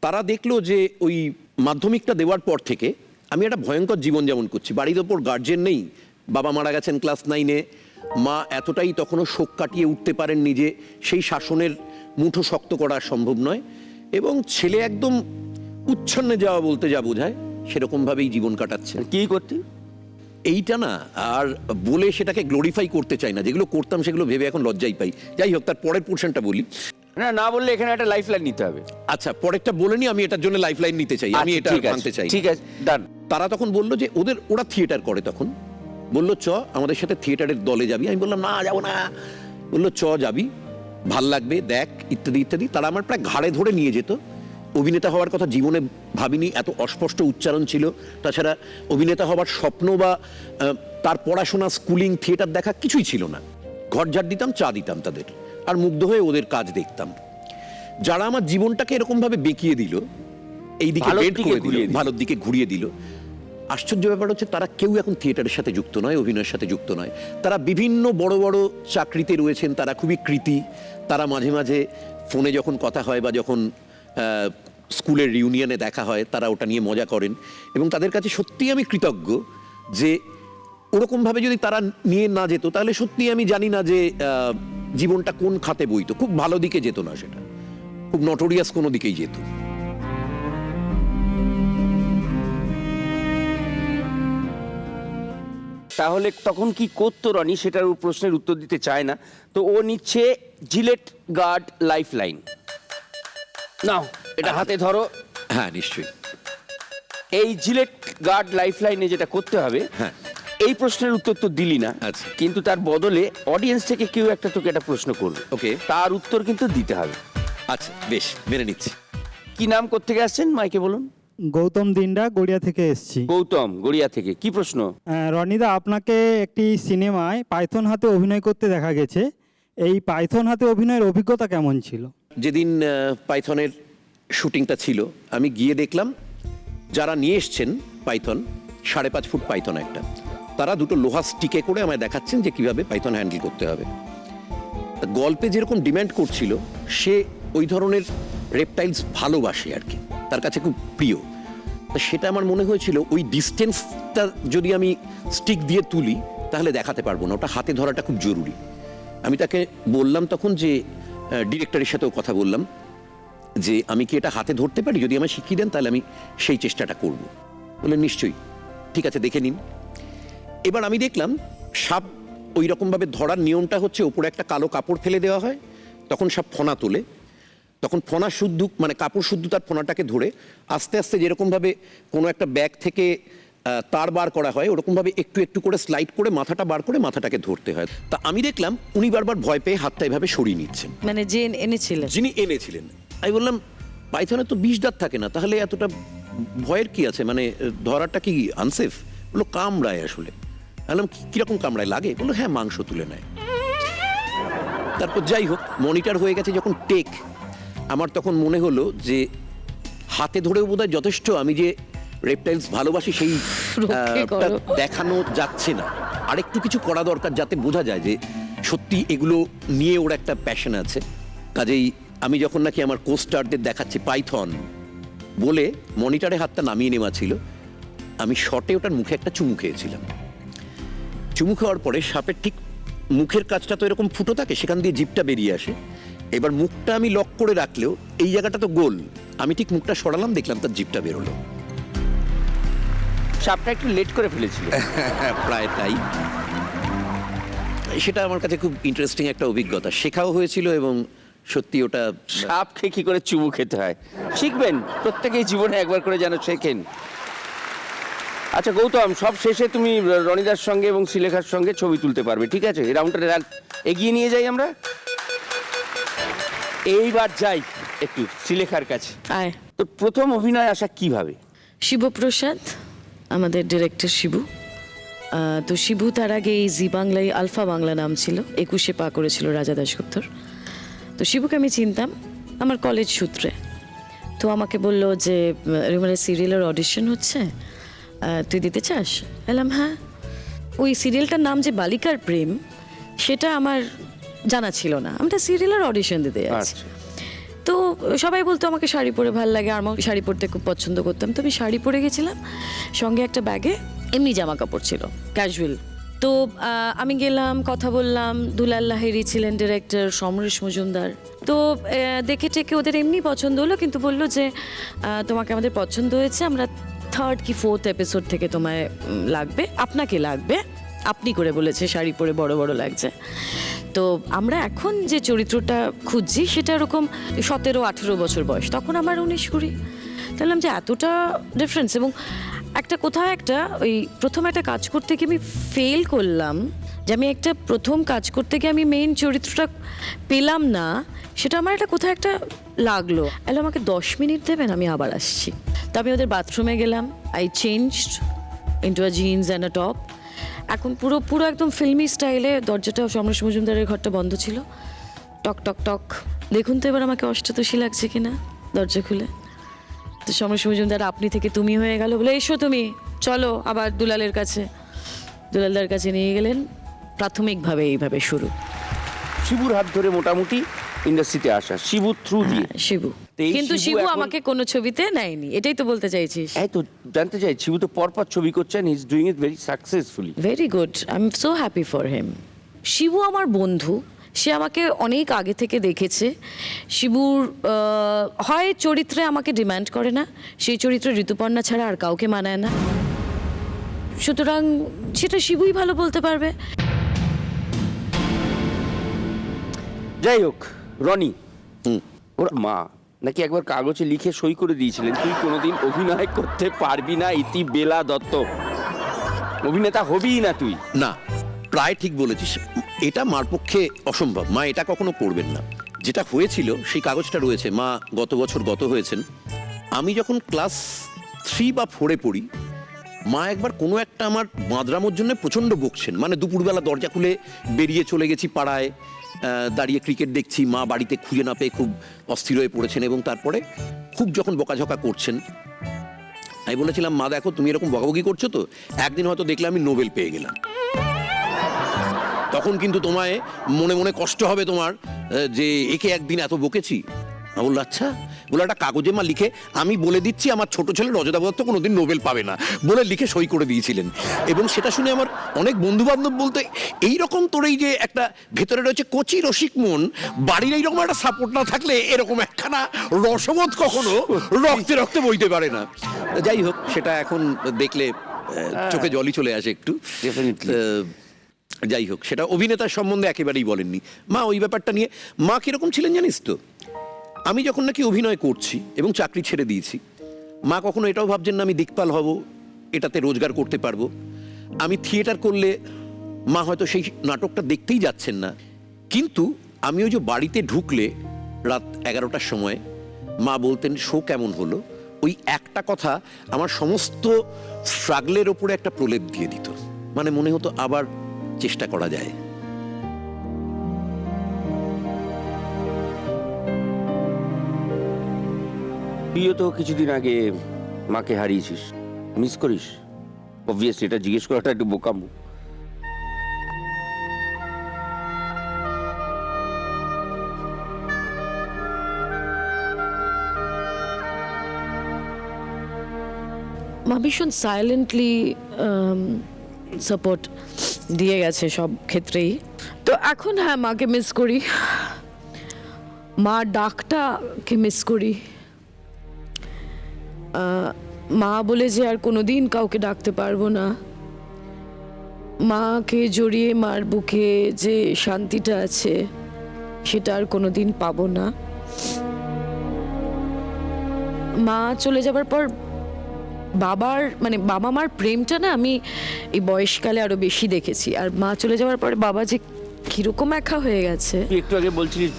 Speaker 4: তারা দেখলো যে ওই মাধ্যমিকটা দেওয়ার পর থেকে আমি একটা ভয়ঙ্কর জীবনযাপন করছি। বাড়ির ওপর গার্জেন নেই, বাবা মারা গেছেন ক্লাস 9-এ, মা এতটাই তখনও শোক কাটিয়ে উঠতে পারেন নিজে, সেই শাসনের মুঠো শক্ত করা সম্ভব নয়, এবং ছেলে একদম উচ্ছন্নে যাওয়া বলতে যা বোঝায় সেরকমভাবেই জীবন কাটাচ্ছে।
Speaker 3: কি করতে?
Speaker 4: এইটা না আর বলে সেটাকে গ্লোরিফাই করতে চাই না, যেগুলো করতাম সেগুলো ভেবে এখন লজ্জাই পাই। যাই হোক, তার পরের পোর্শনটা বলি।
Speaker 3: না, না বললে এখানে একটা লাইফ লাইন নিতে হবে।
Speaker 4: আচ্ছা, পরেরটা বলিনি, আমি এটার জন্য লাইফ লাইন নিতে চাই, আমি
Speaker 3: আচ্ছা,
Speaker 4: এটা
Speaker 3: ঠিক আছে,
Speaker 4: মানতে চাই।
Speaker 3: ঠিক আছে, ডান।
Speaker 4: তারা তখন বললো যে ওরা থিয়েটার করে, তখন বললো, চ আমাদের সাথে থিয়েটারের দলে যাবি। আমি বললাম, না, যাবো না। বললো, চ যাবি, ভাল লাগবে, দেখ, ইত্যাদি ইত্যাদি। তারা আমার প্রায় ঘাড়ে ধরে নিয়ে যেত। অভিনেতা হওয়ার কথা জীবনে ভাবিনি, এত অস্পষ্ট উচ্চারণ ছিল। তাছাড়া অভিনেতা হওয়ার স্বপ্ন বা তার পড়াশোনা, স্কুলিং, থিয়েটার দেখা কিছুই ছিল না। ঘর ঝাড় দিতাম, চা দিতাম তাদের, আর মুগ্ধ হয়ে ওদের কাজ দেখতাম। যারা আমার জীবনটাকে এরকমভাবে বেঁকিয়ে দিল, এই দিকে
Speaker 3: ভালোর
Speaker 4: বেড
Speaker 3: দিকে
Speaker 4: করে দিল,
Speaker 3: ঘুরিয়ে দিল।
Speaker 4: ভালোর দিকে ঘুরিয়ে দিল, আশ্চর্য ব্যাপার হচ্ছে তারা কেউ এখন থিয়েটারের সাথে যুক্ত নয়, অভিনয়ের সাথে যুক্ত নয়। তারা বিভিন্ন বড় বড় চাকরিতে রয়েছেন, তারা খুবই কৃতী। তারা মাঝে মাঝে ফোনে যখন কথা হয় বা যখন স্কুলের রিউনিয়নে দেখা হয়, তারা ওটা নিয়ে মজা করেন, এবং তাদের কাছে সত্যিই আমি কৃতজ্ঞ যে ওরকমভাবে যদি তারা নিয়ে না যেত, তাহলে সত্যিই আমি জানি না যে জীবনটা কোন খাতে বইতো। খুব ভালো দিকে যেত না, সেটা খুব নটোরিয়াস কোনো দিকেই যেত।
Speaker 3: তাহলে তখন কি করতো রনি, সেটার প্রশ্নের উত্তর দিতে চায় না। তো ও নিচ্ছে জিলেট গার্ড লাইফ লাইন। নাও, এটা হাতে ধরো।
Speaker 4: হ্যাঁ, নিশ্চয়ই।
Speaker 3: এই জিলেট গার্ড লাইফ লাইনে যেটা করতে হবে,
Speaker 4: হ্যাঁ,
Speaker 3: এই প্রশ্নের উত্তর তো দিলি না,
Speaker 4: আচ্ছা।
Speaker 3: কিন্তু তার বদলে অডিয়েন্স থেকে কেউ একটা তোকে একটা প্রশ্ন করবে,
Speaker 4: ওকে।
Speaker 3: তার উত্তর কিন্তু দিতে হবে।
Speaker 4: আচ্ছা, বেশ, মেনে নিচ্ছি।
Speaker 3: কি নাম, কোত্থেকে আসছেন, মাইকে বলুন।
Speaker 9: গৌতম দিন্ডা গড়িয়া থেকে এসেছি।
Speaker 3: গৌতম গড়িয়া থেকে, কি প্রশ্ন?
Speaker 9: রনিদা, আপনাকে একটি সিনেমায় পাইথন হাতে অভিনয় করতে দেখা গেছে। এই পাইথন হাতে অভিনয়ের অভিজ্ঞতা কেমন ছিল?
Speaker 4: যেদিন পাইথনের শুটিংটা ছিল, আমি গিয়ে দেখলাম যারা নিয়ে এসছেন পাইথন, 5.5 ফুট পাইথন একটা, তারা দুটো লোহা স্টিকে করে আমায় দেখাচ্ছেন যে কিভাবে পাইথন হ্যান্ডেল করতে হবে। তা গল্পে যেরকম ডিমান্ড করছিল, সে ওই ধরনের রেপটাইলস ভালোবাসে আর কি, তার কাছে খুব প্রিয়। তা সেটা আমার মনে হয়েছিল ওই ডিস্টেন্সটা যদি আমি স্টিক দিয়ে তুলি তাহলে দেখাতে পারবো না, ওটা হাতে ধরাটা খুব জরুরি। আমি তাকে বললাম তখন যে, ডিরেক্টরের সাথেও কথা বললাম যে আমি কি এটা হাতে ধরতে পারি, যদি আমায় শিখিয়ে দেন তাহলে আমি সেই চেষ্টাটা করব। বললেন নিশ্চয়ই, ঠিক আছে দেখে নিন। এবার আমি দেখলাম সাপ ওই রকমভাবে ধরার নিয়মটা হচ্ছে ওপরে একটা কালো কাপড় ফেলে দেওয়া হয়, তখন সাপ ফনা তোলে, তখন ফনা শুদ্ধ মানে কাপড় শুদ্ধ তার ফনাটাকে ধরে আস্তে আস্তে যেরকমভাবে কোনো একটা ব্যাগ থেকে তার বার করা হয় ওরকমভাবে একটু একটু করে স্লাইড করে মাথাটা বার করে মাথাটাকে ধরতে হয়। তা আমি দেখলাম উনি বারবার ভয় পেয়ে হাতটা এভাবে সরিয়ে নিচ্ছেন,
Speaker 5: মানে যে এনেছিলেন।
Speaker 4: যিনি এনেছিলেন। আমি বললাম পাইথনে তো 20 দাঁত থাকে না, তাহলে এতটা ভয়ের কি আছে, মানে ধরাটা কি আনসেফ? বললো কামড়ায় আসলে। বললাম কিরকম কামড়ায় লাগে? বললো হ্যাঁ মাংস তুলে নেয়। তারপর যাই হোক, মনিটর হয়ে গেছে যখন টেক, আমার তখন মনে হলো যে হাতে ধরেও বোধহয় যথেষ্ট আমি যে রেপটাইলস ভালোবাসি সেই দেখানো যাচ্ছে না, আরেকটু কিছু করা দরকার যাতে বোঝা যায় যে সত্যি এগুলো নিয়ে ওর একটা প্যাশন আছে। কাজেই আমি যখন নাকি আমার কোস্টারদের দেখাচ্ছি পাইথন বলে মনিটরে হাতটা নামিয়ে নেওয়া ছিল, আমি শর্টে ওটার মুখে একটা চুমু খেয়েছিলাম। চুমু খাওয়ার পরে সাপের ঠিক মুখের কাছটা তো এরকম ফুটো থাকে, সেখান দিয়ে জিভটা বেরিয়ে আসে। এবার মুখটা আমি লক করে রাখলেও এই জায়গাটা তো গোল, আমি ঠিক মুখটা সরালাম, দেখলাম তার জিভটা বেরোলো।
Speaker 3: সাপটা একটু লেট করে ফেলেছিল।
Speaker 4: প্রায় তাই। সেটা আমার কাছে খুব ইন্টারেস্টিং একটা অভিজ্ঞতা, শেখাও হয়েছিল এবং সত্যি ওটা
Speaker 3: সাপকে কি করে চুমু খেতে হয় শিখবেন, প্রত্যেকেই জীবনে একবার করে যেন শেখেন। আচ্ছা গৌতম, সব শেষে তুমি রনিদার সঙ্গে এবং শ্রীলেখার সঙ্গে ছবি তুলতে পারবে, ঠিক আছে? এই রাউন্ডটা এগিয়ে নিয়ে যাই আমরা। এইবার যাই একটু শ্রীলেখার কাছে।
Speaker 8: আয়।
Speaker 3: তো প্রথম অভিনয় আসা কিভাবে?
Speaker 8: শিবপ্রসাদ, আমাদের ডিরেক্টর শিবু। তো শিবু তার আগে এই জি বাংলায় আলফা বাংলা নাম ছিল, 21-এ পা করেছিল রাজা দাশগুপ্তর। তো শিবুকে আমি চিনতাম আমার কলেজ সূত্রে। তো আমাকে বলল যে মানে সিরিয়ালের অডিশন হচ্ছে, তুই দিতে চাস? বললাম হ্যাঁ। ওই সিরিয়ালটার নাম যে বালিকার প্রেম, সেটা আমার জানা ছিল না, আমরা সিরিয়ালের অডিশন দিতে যাচ্ছি। তো সবাই বলতো আমাকে শাড়ি পরে ভালো লাগে, আর আমি শাড়ি পরতে খুব পছন্দ করতাম। তো আমি শাড়ি পরে গেছিলাম, সঙ্গে একটা ব্যাগে এমনি জামা কাপড় ছিল, ক্যাজুয়াল। তো আমি গেলাম, কথা বললাম। দুলাল লাহিড়ী ছিলেন ডিরেক্টর, সমরেশ মজুমদার। তো দেখে টেকে ওদের এমনি পছন্দ হলো, কিন্তু বললো যে তোমাকে আমাদের পছন্দ হয়েছে, আমরা 3rd কি 4th এপিসোড থেকে তোমায় লাগবে, আপনাকে লাগবে। আপনি করে বলেছে, শাড়ি পরে বড় বড় লাগছে। তো আমরা এখন যে চরিত্রটা খুঁজছি সেটা এরকম 17-18 বছর বয়স, তখন আমার 19-20। তাহলে যে এতটা ডিফারেন্স। এবং একটা কোথাও একটা ওই প্রথম একটা কাজ করতে গিয়ে আমি ফেল করলাম, যে আমি একটা প্রথম কাজ করতে গিয়ে আমি মেইন চরিত্রটা পেলাম না, সেটা আমার একটা কোথাও একটা লাগলো। এলো আমাকে 10 মিনিট দেবেন, আমি আবার আসছি। তো আমি ওদের বাথরুমে গেলাম, I changed into a jeans and a top. এখন পুরো একদম ফিল্মি স্টাইলে, দরজাটা সমরেশ মজুমদারের ঘরটা বন্ধ ছিল, টক টক টক। দেখুন তো এবার আমাকে অষ্টাদশী লাগছে কিনা, দরজা খুলে। তো সমরেশ মজুমদার আপনি থেকে তুমি হয়ে গেল, বলে এসো তুমি, চলো আবার দুলালের কাছে। দুলালদার কাছে নিয়ে গেলেন, প্রাথমিকভাবে এইভাবে শুরু।
Speaker 3: শিবুর হাত ধরে মোটামুটি ইন্ডাস্ট্রিতে আসা, শিবু থ্রু দিয়ে।
Speaker 8: শিবু,
Speaker 3: এই
Speaker 8: কিন্তু
Speaker 3: শিবু
Speaker 8: শিবু
Speaker 3: এখন-
Speaker 8: আমাকে কোনো ছবিতে নেয়নি, এটাই তো বলতে চাইছিস?
Speaker 3: এই তো জানতে চাই, শিবু তো পরপর ছবি করছেন, he is doing it very successfully.
Speaker 8: Very good, I am so happy for him. Shibu আমার বন্ধু, সে আমাকে অনেক আগে থেকে দেখেছে। শিবুর হয় চরিত্রে আমাকে ডিমান্ড করে না, সেই চরিত্রে ঋতুপর্ণা ছাড়া আর কাউকে মানায় না, সুতরাং সেটা শিবুই ভালো বলতে পারবে।
Speaker 3: যাই হোক, রনি, ওর মা নাকি একবার কাগজে লিখে সই করে দিয়েছিলেন, তুই কোনোদিন অভিনয় করতে পারবি না, ইতি বেলা দত্ত, অভিনেতা হবিই না তুই।
Speaker 4: না, প্রায় ঠিক বলেছিস, এটা মার পক্ষে অসম্ভব, মা এটা কখনো করবেন না। যেটা হয়েছিল সেই কাগজটা রয়েছে, মা গত বছর গত হয়েছেন। আমি যখন ক্লাস 3 বা 4-এ পড়ি, মা একবার কোনো একটা আমার বাঁদরামোর জন্য প্রচণ্ড বকছেন। মানে দুপুরবেলা দরজা খুলে বেরিয়ে চলে গেছি পাড়ায়, দাঁড়িয়ে ক্রিকেট দেখছি, মা বাড়িতে খুঁজে না পেয়ে খুব অস্থির হয়ে পড়েছেন, এবং তারপরে খুব যখন বকাঝকা করছেন, আমি বলেছিলাম, মা দেখো তুমি এরকম বকাবকি করছো তো, একদিন হয়তো দেখলে আমি নোবেল পেয়ে গেলাম, তখন কিন্তু তোমায় মনে মনে কষ্ট হবে তোমার, যে একে একদিন এত বকেছি। আমি বললো আচ্ছা, বলে একটা কাগজে মা লিখে, আমি বলে দিচ্ছি আমার ছোট ছেলে রজতা দত্ত কোনোদিন নোবেল পাবে না বলে লিখে সই করে দিয়েছিলেন। এবং সেটা শুনে আমার অনেক বন্ধু বান্ধব বলতে, এইরকম তোর এই যে একটা ভেতরে রয়েছে কচি রসিক মন, বাড়ির এইরকম একটা সাপোর্ট না থাকলে এরকম একখানা রসবোধ কখনো রক্তে রক্তে বইতে পারে না। যাই হোক, সেটা এখন দেখলে চোখে জলই চলে আসে একটু।
Speaker 3: Definitely.
Speaker 4: যাই হোক, সেটা অভিনেতার সম্বন্ধে একেবারেই বলেননি। মা ওই ব্যাপারটা নিয়ে, মা কিরকম ছিলেন জানিস তো, আমি যখন নাকি অভিনয় করছি এবং চাকরি ছেড়ে দিয়েছি, মা কখনো এটাও ভাবছেন না আমি দিকপাল হব, এটাতে রোজগার করতে পারবো। আমি থিয়েটার করলে মা হয়তো সেই নাটকটা দেখতেই যাচ্ছেন না, কিন্তু আমি ওই যে বাড়িতে ঢুকলে রাত 11টার সময় মা বলতেন শো কেমন হলো, ওই একটা কথা আমার সমস্ত স্ট্রাগলের ওপরে একটা প্রলেপ দিয়ে দিত। মানে মনে হতো আবার চেষ্টা করা যায়।
Speaker 3: তুইও তো কিছুদিন আগে মাকে হারিয়েছিস, মিস করিস? অবভিয়াসলি এটা জিজ্ঞেস করাটা একটু বোকামো।
Speaker 8: মা ভীষণ সাইলেন্টলি সাপোর্ট দিয়ে গেছে সব ক্ষেত্রেই। তো এখন হ্যাঁ, মাকে মিস করি, মা ডাকটাকে মিস করি। মা বলে যে আর কোনোদিন কাউকে ডাকতে পারবো না, মাকে জড়িয়ে মার বুকে যে শান্তিটা আছে সেটা আর কোনোদিন পাবো না। মা চলে যাবার পর বাবার মানে বাবা মার প্রেমটা না আমি এই বয়সকালে আরো বেশি দেখেছি। আর মা চলে যাওয়ার পরে বাবা যে কিরকম একা হয়ে গেছে।
Speaker 3: তুই একটু আগে বলছিলিস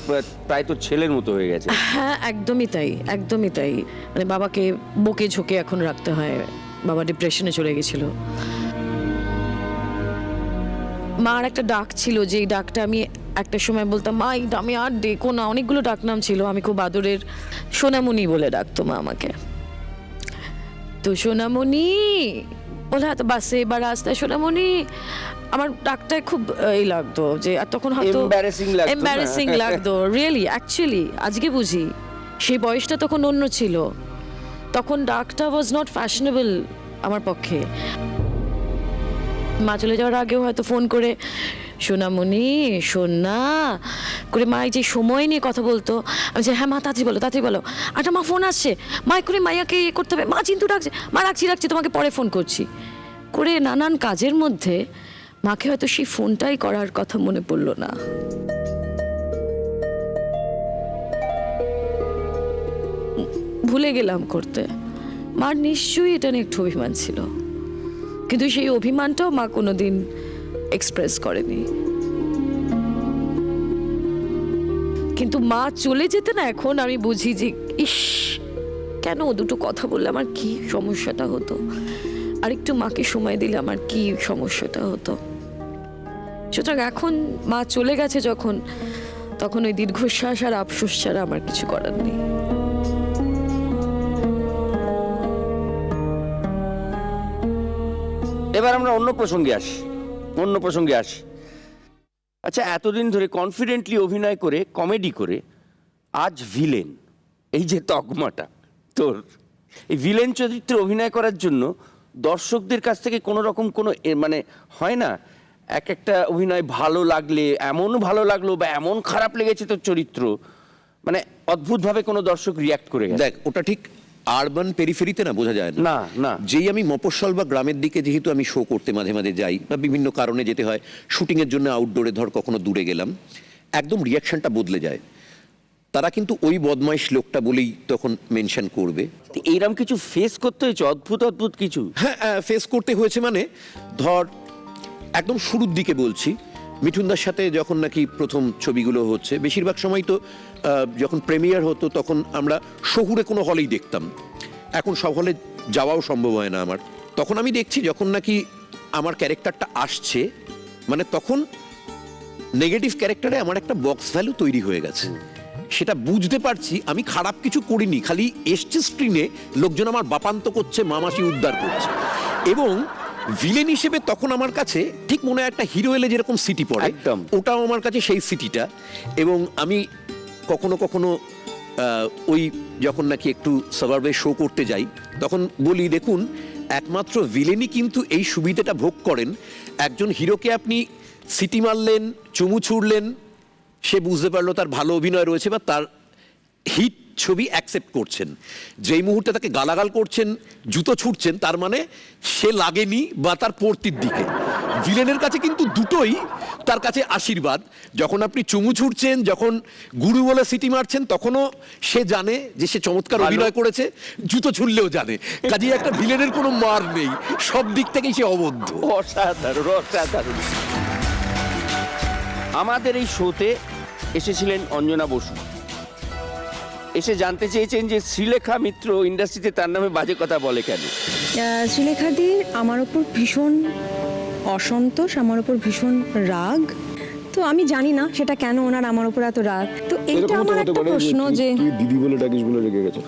Speaker 3: প্রায় তোর ছেলের মতো হয়ে গেছে।
Speaker 8: হ্যাঁ, একদমই তাই, একদমই তাই। মানে বাবাকে বকে ঝোঁকে এখন রাখতে হয়, বাবা ডিপ্রেশনে চলে গেছিল। মার একটা ডাক ছিল, যেই ডাকটা আমি একটা সময় বলতাম মা এই আমি আর ডেকো না, অনেকগুলো ডাক নাম ছিল, আমি খুব আদরের সোনামণি বলে ডাকতো মা আমাকে। তো সোনামণি বলে হয়তো বাসে বা রাস্তায় সোনামণি, আমার ডাকটায় খুব এই লাগতো যে, আর তখন হয়তো এম্বারেসিং লাগতো রিয়েলি অ্যাকচুয়ালি। আজকে বুঝি সেই বয়সটা তখন অন্য ছিল, তখন ডাকটা ওয়াজ নট ফ্যাশনেবল আমার পক্ষে। মা চলে যাওয়ার আগেও হয়তো ফোন করে সোনামণি সোনা করে মা যে সময় নিয়ে কথা বলতো, আমি যে হ্যাঁ মা তাড়াতাড়ি বলো, আচ্ছা মা ফোন আসছে, মা করে মাইয়াকে ইয়ে করতে হবে, মা চিন্তু ডাকছে, মা রাখছি তোমাকে পরে ফোন করছি করে নানান কাজের মধ্যে মাকে হয়তো সেই ফোনটাই করার কথা মনে পড়লো না। ভুলে গেলাম করতে। মার নিশ্চয়ই এটা নিয়ে একটু অভিমান ছিল, কিন্তু সেই অভিমানটাও মা কোনোদিন এক্সপ্রেস করেনি। কিন্তু মা চলে যেতে না এখন আমি বুঝি যে ইস কেন দুটো কথা বললে আমার কি সমস্যাটা হতো, আর একটু মাকে সময় দিলে আমার কি সমস্যাটা হতো। সুতরাং এখন মা চলে গেছে যখন, তখন ওই দীর্ঘশ্বাস আর আফসোস ছাড়া আমার কিছু করার নেই।
Speaker 3: এবার আমরা অন্য প্রসঙ্গে আসি। আচ্ছা, এতদিন ধরে কনফিডেন্টলি অভিনয় করে, কমেডি করে, আজ ভিলেন, এই যে তকমাটা তোর, এই ভিলেন চরিত্রে অভিনয় করার জন্য দর্শকদের কাছ থেকে কোনো রকম কোনো মানে হয় না, এক একটা অভিনয় ভালো লাগলে এমন ভালো লাগলো বা এমন খারাপ লেগেছে তোর চরিত্র, মানে অদ্ভুতভাবে কোনো দর্শক রিয়াক্ট করে গেছে।
Speaker 4: দেখ, ওটা ঠিক আরবান পেরিফেরিতে না, বোঝা যায়
Speaker 3: না না।
Speaker 4: যেই আমি মফস্বল বা গ্রামের দিকে যেহেতু আমি শো করতে মাঝে মাঝে যাই বা বিভিন্ন কারণে যেতে হয়, শুটিংয়ের জন্য আউটডোরে ধর কখনো দূরে গেলাম, একদম রিয়াকশনটা বদলে যায়। তারা কিন্তু ওই বদমাইশ লোকটা বলেই তখন মেনশন করবে।
Speaker 3: এইরকম কিছু ফেস করতে হয়েছে, অদ্ভুত কিছু?
Speaker 4: হ্যাঁ, ফেস করতে হয়েছে। মানে ধর একদম শুরুর দিকে বলছি, মিঠুনদার সাথে যখন নাকি প্রথম ছবিগুলো হচ্ছে, বেশিরভাগ সময় তো যখন প্রিমিয়ার হতো তখন আমরা শহুরে কোনো হলেই দেখতাম। এখন সব হলে যাওয়াও সম্ভব হয় না আমার। তখন আমি দেখছি যখন নাকি আমার ক্যারেক্টারটা আসছে, মানে তখন নেগেটিভ ক্যারেক্টারে আমার একটা বক্স ভ্যালু তৈরি হয়ে গেছে। সেটা বুঝতে পারছি আমি খারাপ কিছু করিনি, খালি এসছে স্ক্রিনে, লোকজন আমার বাপান্ত করছে, মামাসি উদ্ধার করছে। এবং ভিলেন হিসেবে তখন আমার কাছে ঠিক মনে হয় একটা হিরো এলে যেরকম সিটি পড়ে,
Speaker 3: একদম।
Speaker 4: ওটাও আমার কাছে সেই সিটিটা। এবং আমি কখনো কখনো ওই যখন নাকি একটু সাবারবে শো করতে যাই, তখন বলি দেখুন একমাত্র ভিলেনই কিন্তু এই সুবিধাটা ভোগ করেন, একজন হিরোকে আপনি সিটি মারলেন, চুমু ছুড়লেন, সে বুঝতে পারলো তার ভালো অভিনয় রয়েছে বা তার হিট ছবি অ্যাকসেপ্ট করছেন। যেই মুহূর্তে তাকে গালাগাল করছেন, জুতো ছুটছেন, তার মানে সে লাগেনি বা তার পড়তির দিকে। ভিলেনের কাছে কিন্তু দুটোই তার কাছে আশীর্বাদ। যখন আপনি চুমু ছুটছেন, যখন গুরু বলে সিটি মারছেন, তখনও সে জানে যে সে চমৎকার অভিনয় করেছে, জুতো ছুড়লেও জানে। কাজেই একটা ভিলেনের কোনো মার নেই, সব দিক থেকেই সে অবদ্ধ।
Speaker 3: অসাধারণ, অসাধারণ। আমাদের এই শোতে এসেছিলেন অঞ্জনা বসু, এসে জানতে চেয়েছেন যে শ্রীলেখা মিত্র ইন্ডাস্ট্রিতে তার নামে বাজে কথা বলে কেন।
Speaker 10: শ্রীলেখাদির আমার ওপর ভীষণ অসন্তোষ, আমার ওপর ভীষণ রাগ। তো আমি জানি না সেটা কেন ওনার আমার ওপর এত রাগ। তো এইটা আমার একটা প্রশ্ন যে
Speaker 7: দিদি বলে ডাকিস বলে রেগে গেছে।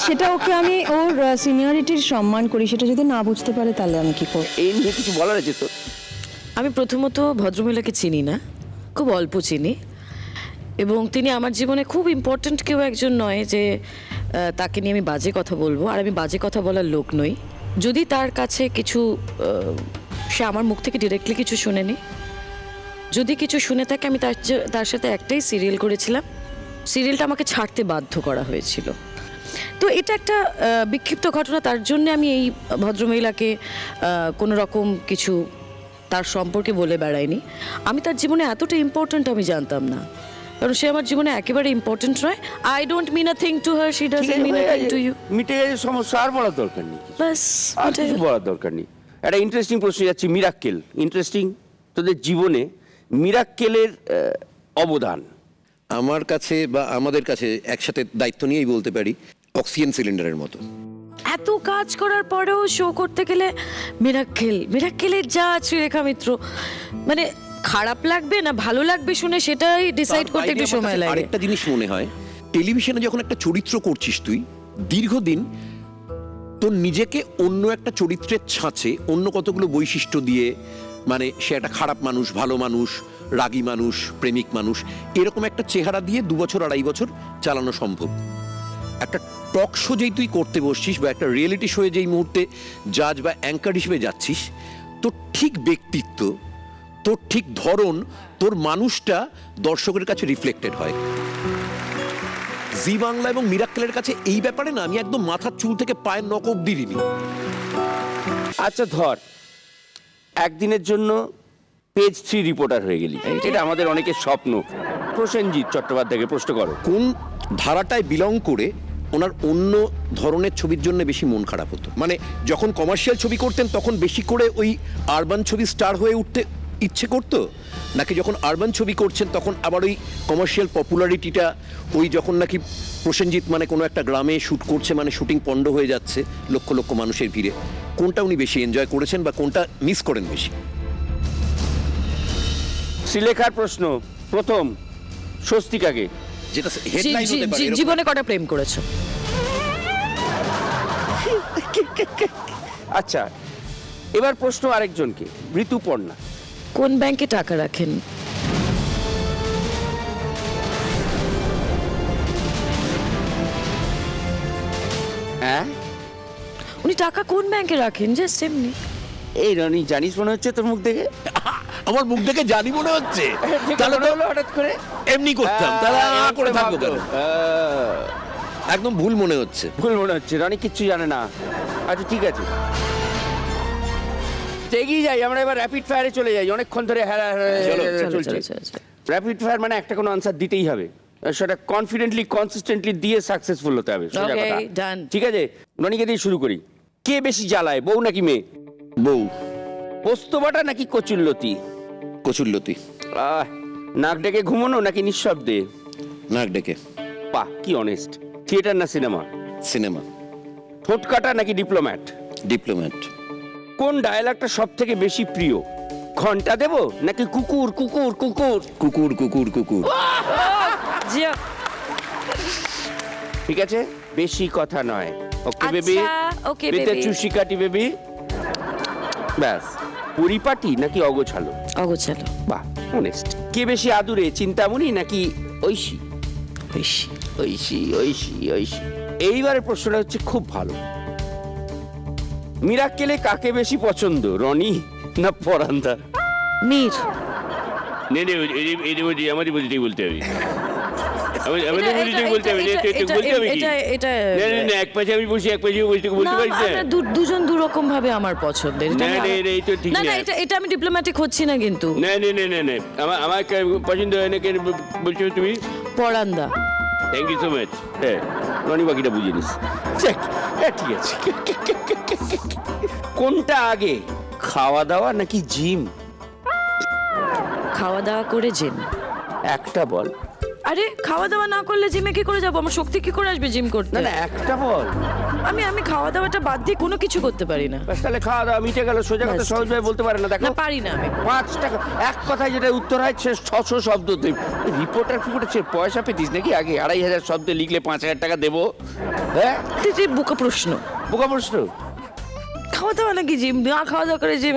Speaker 10: সেটা ওকে আমি ওর সিনিয়রিটির সম্মান করি, সেটা যদি না বুঝতে পারে তাহলে আমি কি করব?
Speaker 3: এই নিয়ে কিছু বলার আছে তো?
Speaker 8: আমি প্রথমত ভদ্রমহিলাকে চিনি না, খুব অল্প চিনি, এবং তিনি আমার জীবনে খুব ইম্পর্ট্যান্ট কেউ একজন নয় যে তাকে নিয়ে আমি বাজে কথা বলবো। আর আমি বাজে কথা বলার লোক নই। যদি তার কাছে কিছু সে আমার মুখ থেকে ডিরেক্টলি কিছু শুনেনি, যদি কিছু শুনে থাকে, আমি তার সাথে একটাই সিরিয়াল করেছিলাম, সিরিয়ালটা আমাকে ছাড়তে বাধ্য করা হয়েছিল। তো এটা একটা বিক্ষিপ্ত ঘটনা, তার জন্য আমি এই ভদ্রমহিলাকে কোনো রকম কিছু তার সম্পর্কে বলে বেড়াইনি। আমি তার জীবনে এতটা ইম্পর্ট্যান্ট আমি জানতাম না, কারণ সে আমার জীবনে একেবারে ইম্পর্ট্যান্ট নয়। I don't mean a thing to her, she doesn't mean a thing to you.
Speaker 3: মিটে গেছে সমস্যা, আর বলার দরকার নেই,
Speaker 8: বাস
Speaker 3: আর কিছু বলার দরকার নেই। একটা ইন্টারেস্টিং প্রশ্ন যাচ্ছি, মিরাক্কেল ইন্টারেস্টিং, তোদের জীবনে মিরাক্কেলের অবদান।
Speaker 4: আমার কাছে বা আমাদের কাছে একসাথে দায়িত্ব নিয়েই বলতে পারি, অক্সিজেন সিলিন্ডারের মতো।
Speaker 8: এত কাজ করার পরেও শো করতে গেলে মিরাক্কেলের যা শ্রীলেখা মিত্র, মানে খারাপ লাগবে না ভালো লাগবে শুনে সেটাই ডিসাইড করতে একটু সময় লাগে।
Speaker 4: আরেকটা জিনিস মনে হয়, টেলিভিশনে যখন একটা চরিত্র করছিস তুই দীর্ঘদিন, তোর নিজেকে অন্য একটা চরিত্রের ছাঁচে অন্য কতগুলো বৈশিষ্ট্য দিয়ে, মানে সে একটা খারাপ মানুষ, ভালো মানুষ, রাগী মানুষ, প্রেমিক মানুষ, এরকম একটা চেহারা দিয়ে 2 বছর 2.5 বছর চালানো সম্ভব। একটা টক শো যেই তুই করতে বসছিস বা একটা রিয়েলিটি শোয়ে যেই মুহূর্তে জাজ বা অ্যাঙ্কার হিসেবে যাচ্ছিস, তোর ঠিক ব্যক্তিত্ব, তোর ঠিক ধরন, তোর মানুষটা দর্শকের কাছে রিফ্লেক্টেড হয়। জি বাংলা এবং মিরাক্কেলের কাছে এই ব্যাপারে না আমি একদম মাথার চুল থেকে পায়ের নখ অব্দি দিইনি।
Speaker 3: আচ্ছা ধর একদিনের জন্য পেজ 3 রিপোর্টার হয়ে গেলি, এটা আমাদের অনেকের স্বপ্ন। প্রসেনজিৎ চট্টোপাধ্যায়কে প্রশ্ন করো,
Speaker 4: কোন ধারাটায় বিলং করে ওনার অন্য ধরনের ছবির জন্য বেশি মন খারাপ হতো? মানে যখন কমার্শিয়াল ছবি করতেন তখন বেশি করে ওই আরবান ছবি স্টার হয়ে উঠতে ইচ্ছে করতো, নাকি যখন আরবান ছবি করছেন তখন আবার ওই কমার্শিয়াল পপুলারিটিটা, ওই যখন নাকি প্রসেনজিৎ মানে কোনো একটা গ্রামে শ্যুট করছে, মানে শুটিং পণ্ড হয়ে যাচ্ছে লক্ষ লক্ষ মানুষের ভিড়ে, কোনটা উনি বেশি এনজয় করেছেন বা কোনটা মিস করেন বেশি?
Speaker 3: শ্রীলেখার প্রশ্ন প্রথম, স্বস্তিকাকে।
Speaker 4: যেটা হেডলাইন হতে পারে এরকম।
Speaker 8: জীবনে কটা প্রেম করেছো?
Speaker 3: আচ্ছা এবার প্রশ্ন আরেকজনকে, ঋতুপর্ণা।
Speaker 8: কোন ব্যাংকে টাকা রাখেন?
Speaker 3: হ্যাঁ,
Speaker 8: উনি টাকা কোন ব্যাংকে রাখেন? জাস্ট এমনি।
Speaker 3: এই রনি জানিস মনে হচ্ছে তোর মুখ দেখে।
Speaker 4: আমার মুখ দেখে জানি মনে হচ্ছে,
Speaker 3: তাহলে তো হঠাৎ করে
Speaker 4: এমনি করতাম, তাহলে করে থাকবো কেন?
Speaker 3: হ্যাঁ,
Speaker 4: একদম ভুল মনে হচ্ছে।
Speaker 3: ভুল মনে হচ্ছে, রনি কিচ্ছু জানে না। আচ্ছা ঠিক আছে, এগিয়ে যাই আমরা এবার, র্যাপিড ফায়ারে চলে যাই। অনেকক্ষণ ধরে চলছে র্যাপিড ফায়ার, মানে একটা কোনো আনসার দিতেই হবে, সেটা কনফিডেন্টলি কনসিস্টেন্টলি দিয়ে সাকসেসফুল হতে হবে। সোজা কথা।
Speaker 8: done.
Speaker 3: ঠিক আছে, রনিকে দিয়ে শুরু করি। কে বেশি জ্বালায়, বউ নাকি মেয়ে?
Speaker 4: বউ।
Speaker 3: পোস্ত বাটা নাকি কচুল্লতি?
Speaker 4: কচুল্লতি।
Speaker 3: নাক ডেকে ঘুমানো নাকি নিঃশব্দে?
Speaker 4: নাক ডেকে।
Speaker 3: বাহ কি অনেস্ট। থিয়েটার না সিনেমা?
Speaker 4: সিনেমা।
Speaker 3: ঠোঁট কাটা নাকি ডিপ্লোম্যাট?
Speaker 4: ডিপ্লোম্যাট।
Speaker 3: কোন ডায়ালগটা সব থেকে বেশি প্রিয়? ঘন্টা দেব নাকি কুকুর কুকুর কুকুর?
Speaker 4: কুকুর কুকুর কুকুর।
Speaker 8: যে
Speaker 3: ঠিক আছে, বেশি কথা নয়। ওকে
Speaker 8: আচ্ছা,
Speaker 3: বেবি,
Speaker 8: okay,
Speaker 3: বিতে
Speaker 8: baby.
Speaker 3: চুষি কাটি বেবি। ব্যাস। পরিপাটি নাকি অগোছালো?
Speaker 8: অগোছালো।
Speaker 3: বাহ, অনেস্ট। কে বেশি আদুরে, চিন্তামণি নাকি ঐশী?
Speaker 8: ঐশী।
Speaker 3: ঐশী ঐশী ঐশী। এইবারের প্রশ্নটা হচ্ছে খুব ভালো। মিরাক্কেলে কাকে বেশি পছন্দ, রনি না পরান্দা?
Speaker 8: মীর।
Speaker 3: আমারই বুঝতেই বলতে হবে। এক পাশে আমি বসি, এক পাশে বসে বলতে পারি না।
Speaker 8: দুজন দুরকম ভাবে আমার পছন্দের। এটা
Speaker 3: না,
Speaker 8: আমি
Speaker 3: না,
Speaker 8: আলাদা-
Speaker 3: এই তো ঠিক
Speaker 8: না, না,
Speaker 3: না।
Speaker 8: এটা আমি ডিপ্লোম্যাটিক হচ্ছি না কিন্তু।
Speaker 3: না না না না না, আমার পছন্দ হয় না। কেন বলছো তুমি?
Speaker 8: পরান্দা।
Speaker 3: Thank you so much. হ্যাঁ, রনি বাকিটা বুঝে নিস। ঠিক আছে। কোনটা আগে, খাওয়া দাওয়া নাকি জিম?
Speaker 8: খাওয়া দাওয়া করে জিম।
Speaker 3: একটা বল।
Speaker 8: আরে খাওয়া দাওয়া না করলে জিমে কি করে যাবো? আমার শক্তি কি করে আসবে জিম করতে?
Speaker 3: না না, একটা বল।
Speaker 8: আমি খাওয়া দাওয়াটা বাদ দিয়ে কোনো কিছু করতে পারি না।
Speaker 3: ব্যাস, তাহলে খাওয়া দাওয়া মিটে গেল। সোজা কথা
Speaker 8: ব্যাস,
Speaker 3: সহজভাবে বলতে পারে না। দেখো,
Speaker 8: না পারি না আমি।
Speaker 3: 5 টাকা এক কথায় যেটা উত্তর হয় সে 600 শব্দতে। রিপোর্টার ফিপোর্টার পয়সা পেতিস নাকি? আগে 2500 শব্দে লিখলে 5000 টাকা দেবো। হ্যাঁ,
Speaker 8: যে বোকা প্রশ্ন।
Speaker 3: বোকা প্রশ্ন।
Speaker 8: খাওয়া দাওয়া নাকি জিম? না খাওয়া দাওয়া করে জিম।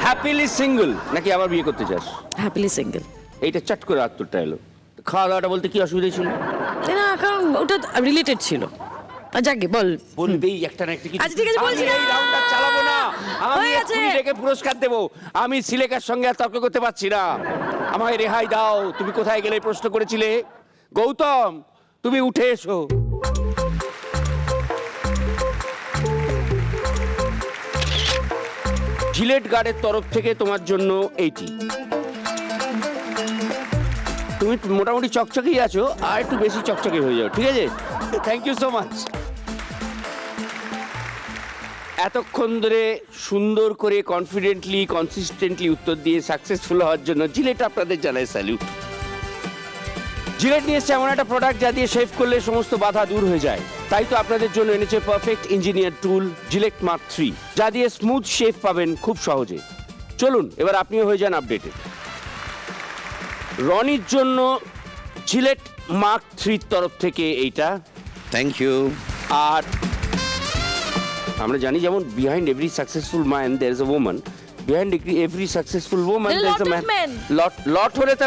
Speaker 3: হ্যাপিলি সিঙ্গেল নাকি আবার বিয়ে করতে চাস?
Speaker 8: Happily single.
Speaker 3: এইটা চট করে উত্তরটা এলো। খাওয়া দাওয়াটা বলতে কি অসুবিধা ছিল?
Speaker 8: না, কারণ ওটা রিলেটেড ছিল। যাকে বল।
Speaker 3: বলবেই একটা না একটা কিছু।
Speaker 8: আচ্ছা, ঠিক আছে, বলছি
Speaker 3: আমি
Speaker 8: না।
Speaker 3: এই রাউন্ডটা চালাবো না। আমি
Speaker 8: হয়ে গেছে।
Speaker 3: এক্ষুনি ডেকে পুরস্কার দেবো। আমি সিলেকার সঙ্গে আর তর্ক করতে পারছি না। আমায় রেহাই দাও। তুমি কোথায় গেলে প্রশ্ন করেছিলে? গৌতম, তুমি উঠে এসো। জিলেট গার্ডের তরফ থেকে তোমার জন্য এইটি। তুমি মোটামুটি চকচকেই আছো, আর একটু বেশি চকচকে হয়ে যাও, ঠিক আছে? Thank you so much. এতক্ষণ ধরে সুন্দর করে কনফিডেন্টলি কনসিস্টেন্টলি উত্তর দিয়ে সাকসেসফুল হওয়ার জন্য জিলেট আপনাদের জানাই স্যালিউট। জিলেট নিয়ে এসছে এমন একটা প্রোডাক্ট যা দিয়ে শেভ করলে সমস্ত বাধা দূর হয়ে যায়। তাই তো আপনাদের জন্য এনেছে পারফেক্ট ইঞ্জিনিয়ার টুল জিলেট মার্ক 3, যা দিয়ে স্মুথ শেভ পাবেন খুব সহজে। চলুন এবার আপনিও হয়ে যান আপডেটেড। রনির জন্য জিলেট মার্ক 3 তরফ থেকে এইটা।
Speaker 4: Thank you.
Speaker 3: আর আমরা জানি যেমন behind every successful man there is a woman, behind every successful woman
Speaker 8: There
Speaker 3: there is
Speaker 8: are
Speaker 3: a
Speaker 8: lot of
Speaker 3: man.
Speaker 8: men.
Speaker 3: Lot হলে তা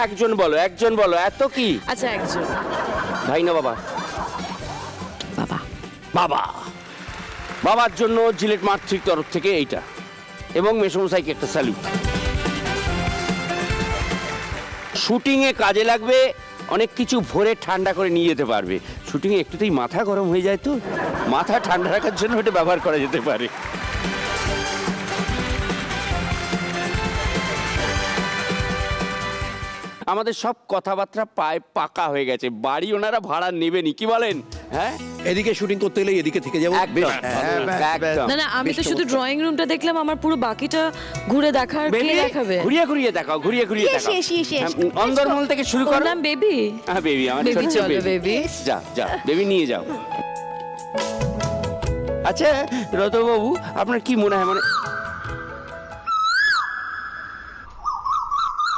Speaker 3: একজন বলো, একজন বলো। এত কি?
Speaker 8: আচ্ছা, একজন।
Speaker 3: ভাই না বাবা?
Speaker 8: বাবা।
Speaker 3: বাবা। বাবার জন্য জিলেট মার্ক 3 তরফ থেকে এইটা, এবং মেসমশাইকে একটা স্যালুট। শুটিং এ কাজে লাগবে, অনেক কিছু ভরে ঠান্ডা করে নিয়ে যেতে পারবে। শুটিং এ একটুতেই মাথা গরম হয়ে যায়, তো মাথা ঠান্ডা রাখার জন্য এটা ব্যবহার করা যেতে পারে। আমাদের সব কথাবার্তা প্রায় পাকা হয়ে গেছে। বাড়ি ওনারা ভাড়া নেবেনি, কি বলেন? হ্যাঁ,
Speaker 4: এদিকে শুটিং করতে গেলে এদিকে থেকে যাবো।
Speaker 3: একদম, একদম।
Speaker 8: না, আমি তো শুধু ড্রয়িং রুমটা দেখলাম, আমার পুরো বাকিটা ঘুরে দেখার কে
Speaker 3: বেবি,
Speaker 8: দেখাবে?
Speaker 3: ঘুরিয়ে ঘুরিয়ে দেখাও, ঘুরিয়ে ঘুরিয়ে
Speaker 6: Yes,
Speaker 3: দেখাও।
Speaker 6: yes, yes, yes.
Speaker 3: অন্দরমহল থেকে শুরু
Speaker 8: ওর
Speaker 3: করো।
Speaker 8: নাম বেবি।
Speaker 3: হ্যাঁ, বেবি, আমার
Speaker 8: বেবি,
Speaker 3: ছোট্ট
Speaker 8: চলো
Speaker 3: বেবি।
Speaker 8: বেবি।
Speaker 3: যা যা বেবি, নিয়ে যাও। আচ্ছা রতবাবু, আপনার কি মনে হয়, মানে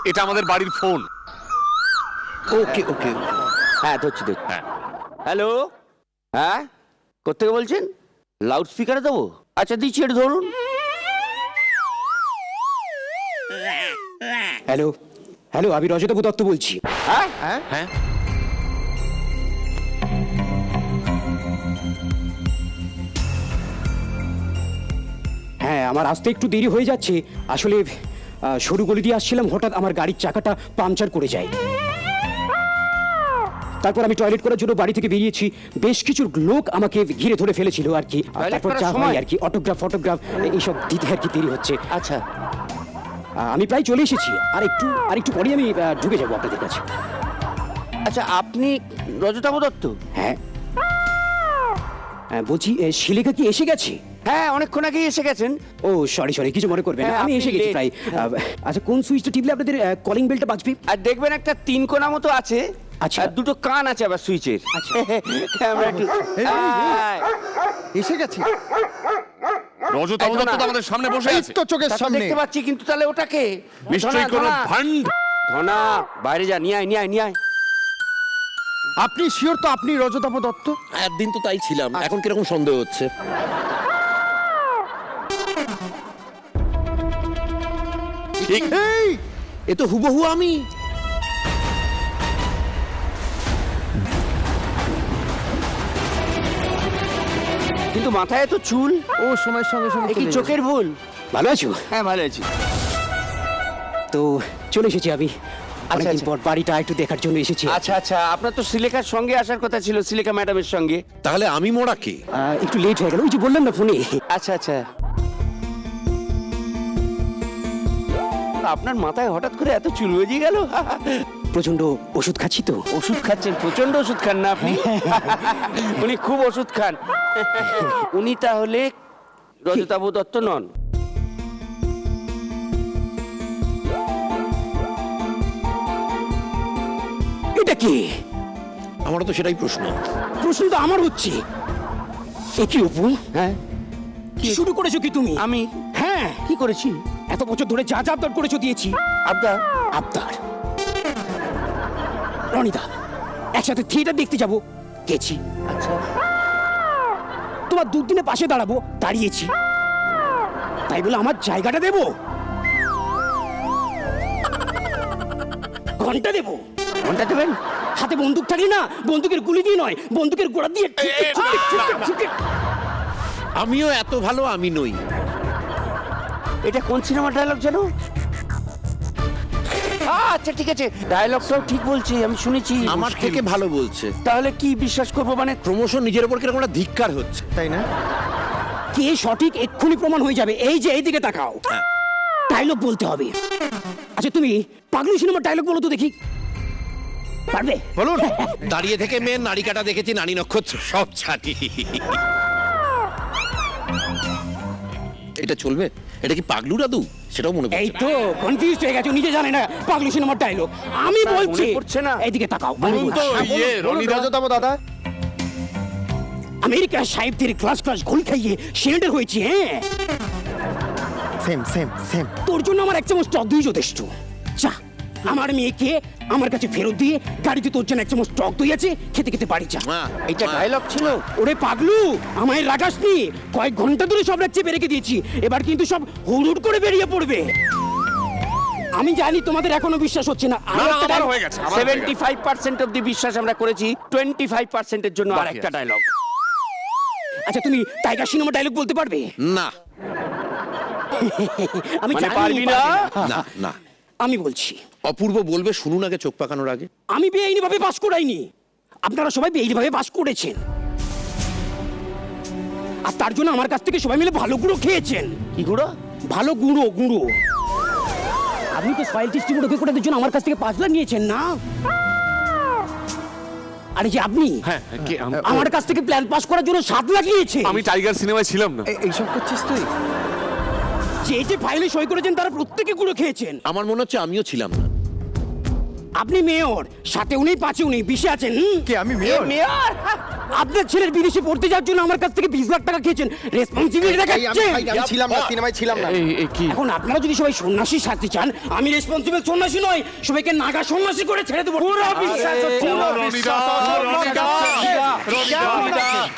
Speaker 1: এটা আমাদের বাড়ির ফোন।
Speaker 4: ওকে ওকে।
Speaker 3: হ্যাঁ ধরছি।
Speaker 1: হ্যাঁ।
Speaker 3: হ্যালো, হ্যাঁ, কোথেকে বলছেন? লাউড স্পিকারে দেবো? আচ্ছা দিচ্ছি, এটা ধরুন।
Speaker 2: হ্যালো হ্যালো, আমি রজতবাবু দত্ত বলছি।
Speaker 3: হ্যাঁ
Speaker 2: হ্যাঁ, হ্যাঁ, আমার আসতে একটু দেরি হয়ে যাচ্ছে। আসলে সরু গলি দিয়ে আসছিলাম, হঠাৎ আমার গাড়ির চাকাটা পাংচার করে যায়। তারপর আমি টয়লেট করার জন্য বাড়ি থেকে বেরিয়েছি। বেশ কিছু লোক আমাকে ঘিরে ধরে ফেলেছিল আর কি। আর
Speaker 3: টয়লেট
Speaker 2: তারপর
Speaker 3: করার
Speaker 2: যা
Speaker 3: সময়?
Speaker 2: হয় আর কি, অটোগ্রাফ এইসব দিতে আর কি দেরি হচ্ছে।
Speaker 3: আচ্ছা
Speaker 2: আমি প্রায় চলে এসেছি। আর একটু পরেই আমি ঢুকে যাবো আপনাদের কাছে।
Speaker 3: আচ্ছা, আপনি রজতাভ দত্ত?
Speaker 2: হ্যাঁ, বলছি শিলিকা কি এসে গেছে?
Speaker 3: হ্যাঁ, অনেকক্ষণ আগেই এসে গেছেন।
Speaker 2: ও সরি, কিছু মনে করবেন না,
Speaker 3: হ্যাঁ,
Speaker 2: আমি
Speaker 3: আপনি
Speaker 2: এসে গেছি
Speaker 3: late।
Speaker 2: প্রায়। আচ্ছা, কোন সুইচটা টিপলে আপনাদের কলিং বেলটা বাজবে?
Speaker 3: আর দেখবেন একটা 3 কোণা মতো আছে, আচ্ছা, দুটো কান আছে আবার সুইচের। আমরা একটু
Speaker 7: এসে গেছি
Speaker 1: রজতাভ দত্ত তো আমাদের সামনে বসে
Speaker 7: এই
Speaker 1: আছে।
Speaker 7: তো চোখের
Speaker 3: তা তো
Speaker 7: সামনে
Speaker 3: দেখতে পাচ্ছি, কিন্তু তাহলে ওটাকে
Speaker 1: নিশ্চয়ই কোনো ভান্ড।
Speaker 3: ধনা বাইরে যা, নিয়ে আয় নিয়ে আয় নিয়ে আয়।
Speaker 7: আপনি শিওর তো আপনি রজতাভ দত্ত?
Speaker 4: একদিন তো তাই ছিলাম, এখন কিরকম সন্দেহ হচ্ছে?
Speaker 1: ঠিক
Speaker 7: এই
Speaker 4: এ তো হুবহু আমি।
Speaker 3: কিন্তু মাথায় তো চুল,
Speaker 7: ও সময়ের সঙ্গে সঙ্গে
Speaker 3: এ কি
Speaker 7: চলে
Speaker 3: চোখের ভুল?
Speaker 2: ভালো আছো?
Speaker 3: হ্যাঁ ভালো আছি।
Speaker 2: তো চলে এসেছি আমি। অনেকদিন
Speaker 3: আচ্ছা।
Speaker 2: পর বাড়িটা একটু দেখার জন্য এসেছি।
Speaker 3: আচ্ছা আচ্ছা, আপনার তো সিলেখার সঙ্গে আসার কথা ছিল, সিলেখা ম্যাডামের সঙ্গে।
Speaker 4: তাহলে আমি মোড়া কে?
Speaker 2: একটু লেট হয়ে গেল, ওই যে বললাম না ফোনে।
Speaker 3: আচ্ছা আচ্ছা, আপনার মাথায় হঠাৎ করে এত চুল বেরিয়ে গেল?
Speaker 2: প্রচন্ড ওষুধ খাচ্ছি তো।
Speaker 3: ওষুধ খাচ্ছেন? প্রচন্ড ওষুধ খান না আপনি? উনি খুব ওষুধ খান। উনি তাহলে রজতাভ দত্ত নন?
Speaker 2: এটা কি?
Speaker 4: আমারও তো সেটাই প্রশ্ন।
Speaker 2: প্রশ্ন তো আমার হচ্ছে। এ কি অপু?
Speaker 3: হ্যাঁ,
Speaker 2: কি শুরু করেছো কি তুমি?
Speaker 3: আমি
Speaker 2: হ্যাঁ,
Speaker 3: কি করেছি?
Speaker 2: এত বছর ধরে যা যা আবদার করেছো দিয়েছি।
Speaker 3: আবদার?
Speaker 2: আবদার। রনিদা, একসাথে থিয়েটার দেখতে যাব, গেছি।
Speaker 3: আচ্ছা,
Speaker 2: তোমার দুদিনে পাশে দাঁড়াবো, দাঁড়িয়েছি। তাই বলে আমার জায়গাটা দেবো? ঘন্টা দেবো?
Speaker 3: ঘন্টা দেবেন?
Speaker 2: হাতে বন্দুক থাকলে না, বন্দুকের গুলি দিয়ে নয়, বন্দুকের গোড়া দিয়ে ঠুকে।
Speaker 4: আমিও এত ভালো আমি নই।
Speaker 3: এটা কোন সিনেমার ডায়লগ জানো? আচ্ছা ঠিক আছে, ডায়লগটাও ঠিক বলছি, আমি শুনেছি।
Speaker 4: আমার থেকে ভালো বলছে।
Speaker 3: তাহলে কি বিশ্বাস করবো? মানে
Speaker 4: ক্রমশ নিজের উপর কিরকম একটা ধিক্কার হচ্ছে।
Speaker 7: তাই না?
Speaker 2: কে সঠিক এক্ষুনি প্রমাণ হয়ে যাবে। এই যে এইদিকে তাকাও, ডায়লগ বলতে হবে। আচ্ছা তুমি পাগলু সিনেমার ডায়লগ বলো তো দেখি, পারবে?
Speaker 7: বলুন।
Speaker 4: দাঁড়িয়ে থেকে মেয়ের নারী কাটা দেখেছি, নারী নক্ষত্র সব ছাড়ি। এটা চলবে? এটা কি পাগলু দাদু? সেটাও মনে
Speaker 2: এই
Speaker 4: পড়ছে
Speaker 2: তো কনফিউজ হয়ে গেছে, নিজে জানে না পাগলু সিনেমার ডায়লগ। আমি
Speaker 3: স্যার,
Speaker 2: বলছি,
Speaker 3: মনে পড়ছে না?
Speaker 2: এইদিকে তাকাও। আমি
Speaker 1: বলুন তো,
Speaker 2: বলছি।
Speaker 1: ইয়ে
Speaker 7: বলুন,
Speaker 1: রনিদা।
Speaker 7: রজতাভ দাদা।
Speaker 2: আমেরিকার সাহেবদের ক্লাস ক্লাস ঘোল খাইয়ে সিনেটার হয়েছি। হ্যাঁ,
Speaker 7: সেম সেম সেম।
Speaker 2: তোর জন্য আমার এক চামচ টক দই যথেষ্ট। যা, আমার মেয়েকে আমার কাছে ফেরত দিয়ে গাড়িতে তোর জন্য এক চামচ টক দই আছে, খেতে খেতে বাড়ি যা।
Speaker 4: মা,
Speaker 3: এটা
Speaker 4: মা,
Speaker 3: ডায়লগ ছিল?
Speaker 2: ওরে পাগলু, আমায় রাগাসনি। কয়েক ঘন্টা ধরে সব রাজ্যে রেখে দিয়েছি, এবার কিন্তু সব হুড় করে বেরিয়ে পড়বে। আমি জানি তোমাদের এখনো বিশ্বাস হচ্ছে না।
Speaker 1: না, না, আমার হয়ে গেছে, আমার হয়ে গেছে।
Speaker 3: 75% অব্দি বিশ্বাস আমরা করেছি, 25%-এর জন্য
Speaker 1: বাকি
Speaker 3: আরেকটা
Speaker 1: আছে।
Speaker 3: ডায়লগ।
Speaker 2: আচ্ছা তুমি টাইগার সিনেমা ডায়লগ বলতে পারবে?
Speaker 4: না
Speaker 2: আমি
Speaker 3: মানে
Speaker 2: জানি
Speaker 3: পারবি না?
Speaker 4: না না।
Speaker 2: আমি বলছি,
Speaker 4: অপূর্ব বলবে, শুনুন আগে চোখ পাকানোর আগে।
Speaker 2: আমি বেআইনি ভাবে পাস করাইনি, আপনারা সবাই বেআইনি ভাবে পাস করেছেন। আর তার জন্য আমার কাছ থেকে সবাই মিলে ভালো গুঁড়ো খেয়েছেন।
Speaker 3: কি গুঁড়ো?
Speaker 2: ভালো গুঁড়ো গুঁড়ো। আপনি তো সয়েল ডিস্ট্রিবিউটর কোটাদের জন্য আমার কাছ থেকে 5 লাখ নিয়েছেন না? আরে যে আপনি
Speaker 1: হ্যাঁ, কে আম-
Speaker 2: আমার কাছ থেকে প্ল্যান পাস করার জন্য 7 লাখ নিয়েছেন।
Speaker 1: আমি টাইগার সিনেমায় ছিলাম না।
Speaker 7: এইসব করছিস তুই?
Speaker 2: যে ফাইলে সই করেছেন তারা প্রত্যেকে গুঁড়ো খেয়েছেন।
Speaker 4: আমার মনে হচ্ছে আমিও ছিলাম না।
Speaker 2: আপনি মেয়র, 7-এও নেই 5-এও নেই, 20-এ আছেন।
Speaker 7: কে আমি মেয়র?
Speaker 3: মেয়র?
Speaker 2: আপনার ছেলের বিদেশে পড়তে যাওয়ার জন্য আমার কাছ থেকে 20 লাখ টাকা খেয়েছেন। রেসপন্সিবিলিটি দেখাচ্ছেন।
Speaker 7: আমি ছিলাম না, সিনেমায় ছিলাম না।
Speaker 1: এই কি?
Speaker 2: এখন আপনারা যদি সবাই সন্ন্যাসী সাজতে চান, আমি রেসপন্সিবল সন্ন্যাসী নয়, সবাইকে নাগা সন্ন্যাসী করে ছেড়ে দেবো। পুরো বিশ্বাস হচ্ছে না।
Speaker 1: রনিদা,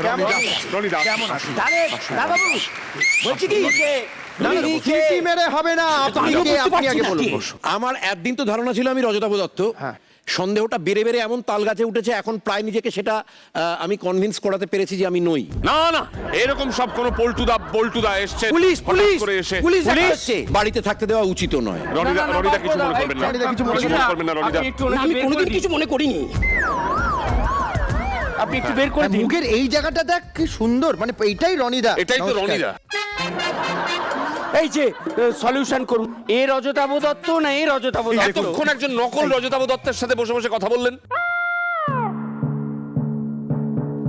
Speaker 1: রনিদা, রনিদা,
Speaker 7: কেমন আছিস?
Speaker 3: দাদাবু বলছি কি যে
Speaker 7: সিটি মেরে হবে না। আপনি কে? আপনি আগে বলুন।
Speaker 4: আমার একদিন তো ধারণা ছিল আমি রজতাভ দত্ত। সন্দেহটা বেড়ে বেড়ে এমন তাল গাছে উঠেছে, এখন প্রায় নিজেকে সেটা আমি কনভিন্স করাতে পেরেছি যে আমি নই।
Speaker 1: না না, এরকম সব কোন পল্টুদা এসছে
Speaker 7: পুলিশ,
Speaker 1: হঠাৎ
Speaker 7: পুলিশ,
Speaker 1: করে এসে।
Speaker 7: পুলিশ
Speaker 4: বাড়িতে থাকতে দেওয়া উচিত নয়।
Speaker 1: রনিদা,
Speaker 3: না,
Speaker 1: রনিদা
Speaker 3: না,
Speaker 1: কিছু মনে
Speaker 3: না,
Speaker 1: করবেন না।
Speaker 7: রনিদা কিছু মনে
Speaker 1: কিছু মনে করবেন না, রনিদা।
Speaker 3: আপনি একটু
Speaker 2: না, আমি
Speaker 3: বের করে
Speaker 2: কোনোদিন
Speaker 3: দিন।
Speaker 2: কিছু মনে করিনি।
Speaker 3: আপনি একটু বের করে দিন।
Speaker 7: মুখের এই জায়গাটা দেখ কি সুন্দর, মানে এইটাই রনিদা।
Speaker 1: এটাই তো
Speaker 7: নমস্কার।
Speaker 1: রনিদা।
Speaker 3: এই যে সলিউশন করুন, এ রজতাভ দত্ত না এ রজতাভ দত্ত?
Speaker 1: এতক্ষণ একজন নকল রজতাভ দত্তের সাথে বসে বসে কথা বললেন।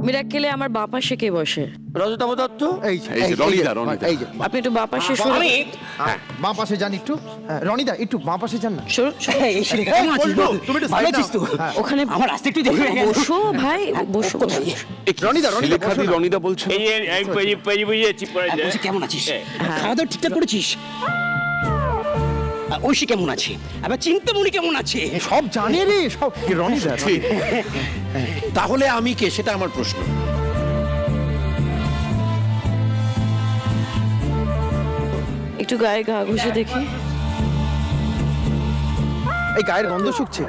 Speaker 8: মিরাক্কেলে আমার বাঁ পাশে কে বসে?
Speaker 3: রজতাভ দত্ত।
Speaker 7: এই
Speaker 1: এই যে রনিদা, রনিদা।
Speaker 7: এই যে
Speaker 8: আপনি একটু বাঁ পাশে সরুন।
Speaker 7: বাঁ পাশে যান একটু। রনিদা একটু বাঁ পাশে যান না।
Speaker 8: সরুন, সরুন।
Speaker 2: এই শেরেখা, কেমন আছিস বল?
Speaker 7: তুমি একটু
Speaker 2: ভালো
Speaker 7: side
Speaker 2: আছিস তো?
Speaker 7: নাও। হ্যাঁ।
Speaker 8: ওখানে
Speaker 2: আমার আসতে একটু দেখে
Speaker 8: বসো ভাই, বসো।
Speaker 7: রনিদা, রনিদা,
Speaker 1: লেখা
Speaker 7: বসো
Speaker 1: দি
Speaker 7: না।
Speaker 1: রনিদা বলছে।
Speaker 2: বলছি কেমন আছিস? খাওয়া দাওয়া ঠিকঠাক করেছিস? ঐশী কেমন আছে? আবার চিন্তামণি কেমন আছে?
Speaker 7: সব জানে রে সব। রনিদা,
Speaker 4: তাহলে আমি কে সেটা আমার প্রশ্ন।
Speaker 8: একটু গায়ে গা ঘষে দেখি।
Speaker 7: এই গায়ের গন্ধ শুকছে।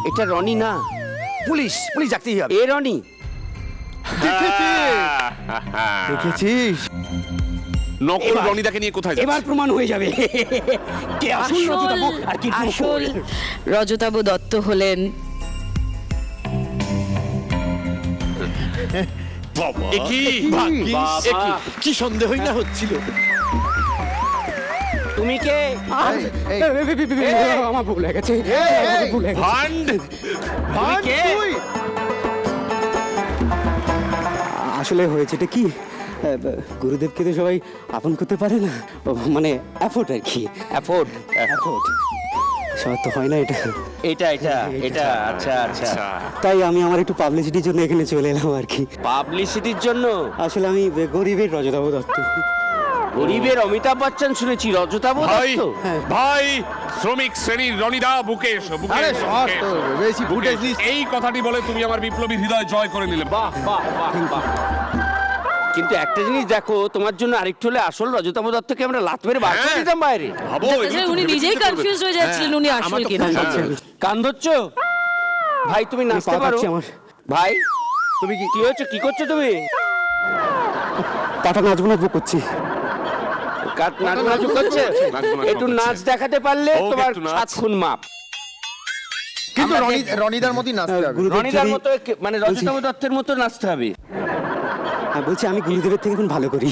Speaker 3: এটা রনি না,
Speaker 7: পুলিশ পুলিশ ডাকতেই হবে।
Speaker 3: এ রনি।
Speaker 7: দেখেছিস?
Speaker 1: নকল রনিদাকে নিয়ে কোথায়
Speaker 2: এবার
Speaker 1: যাচ্ছে?
Speaker 2: প্রমাণ হয়ে যাবে কে আসল রজতাভ আর কি
Speaker 8: আসল রজতাভ দত্ত হলেন
Speaker 1: এ কি?
Speaker 4: এ কি? কি সন্দেহই না হচ্ছিল।
Speaker 3: তুমি কে?
Speaker 2: আমার ভুল হয়ে গেছে, আমার ভুল হয়ে গেছে।
Speaker 1: ভান্ড!
Speaker 3: কে?
Speaker 7: তুই?
Speaker 2: আসলে হয়েছেটা কি, গুরুদেবকে তো সবাই আপন করতে পারে না, মানে অ্যাফোর্ড আর কি,
Speaker 3: অ্যাফোর্ড।
Speaker 2: অ্যাফোর্ড সবার তো হয় না এটা।
Speaker 3: এটা এটা এটা আচ্ছা আচ্ছা।
Speaker 2: তাই আমি আমার একটু পাবলিসিটির জন্য এখানে চলে এলাম আর কি।
Speaker 3: পাবলিসিটির জন্য?
Speaker 2: আসলে আমি গরিবের রজতাভ দত্ত।
Speaker 3: গরিবের অমিতাভ বচ্চন শুনেছি, রজতাভ
Speaker 1: ভাই,
Speaker 3: দত্ত।
Speaker 1: ভাই, শ্রমিক শ্রেণীর রনিদা, বুকে এসো, বুকে
Speaker 7: আরে
Speaker 1: এসো,
Speaker 7: সব
Speaker 1: বুকে
Speaker 7: তো
Speaker 1: এসো।
Speaker 7: বেশি
Speaker 1: বুকে
Speaker 7: ফুটেজ
Speaker 1: এসো।
Speaker 7: দিস।
Speaker 1: এই কথাটি বলে তুমি আমার বিপ্লবী হৃদয় জয় করে নিলে। বাহ বাহ বাহ বাহ।
Speaker 3: কিন্তু একটা জিনিস দেখো, তোমার জন্য আরেকটু হলে আসল রজতাভ দত্তকে আমরা লাত মেরে বার করে
Speaker 1: হ্যাঁ।
Speaker 3: দিতাম বাইরে।
Speaker 1: ভাবো,
Speaker 8: দেখা
Speaker 1: এগুলো
Speaker 8: যায়
Speaker 1: তো
Speaker 8: উনি
Speaker 1: ভেবে
Speaker 8: নিজেই
Speaker 1: চিন্তে করবে।
Speaker 8: কনফিউজ হয়ে যাচ্ছিলেন উনি আসল কিনা।
Speaker 3: কান ধরছ? ভাই তুমি নাচতে
Speaker 2: পা
Speaker 3: পারো?
Speaker 2: কাঁপছে আমার।
Speaker 3: ভাই তুমি কি কি হচ্ছে, কি করছো তুমি?
Speaker 2: পাটা নাচবো নাচবো করছি।
Speaker 3: নাচ নাচ করছে?
Speaker 1: নাচবো
Speaker 3: একটু
Speaker 1: করছে।
Speaker 3: নাচ দেখাতে পারলে
Speaker 1: হোক
Speaker 3: তোমার
Speaker 1: একটু নাচ।
Speaker 3: 7 খুন মাপ।
Speaker 7: কিন্তু রনিদার মতোই নাচতে হবে।
Speaker 2: গুরুদেব
Speaker 3: রনিদার
Speaker 2: যদি-
Speaker 3: মতো মানে রজতাভ দত্তের মতো নাচতে হবে।
Speaker 2: বলছি আমি গুরুদেবের থেকে এখন ভালো করি।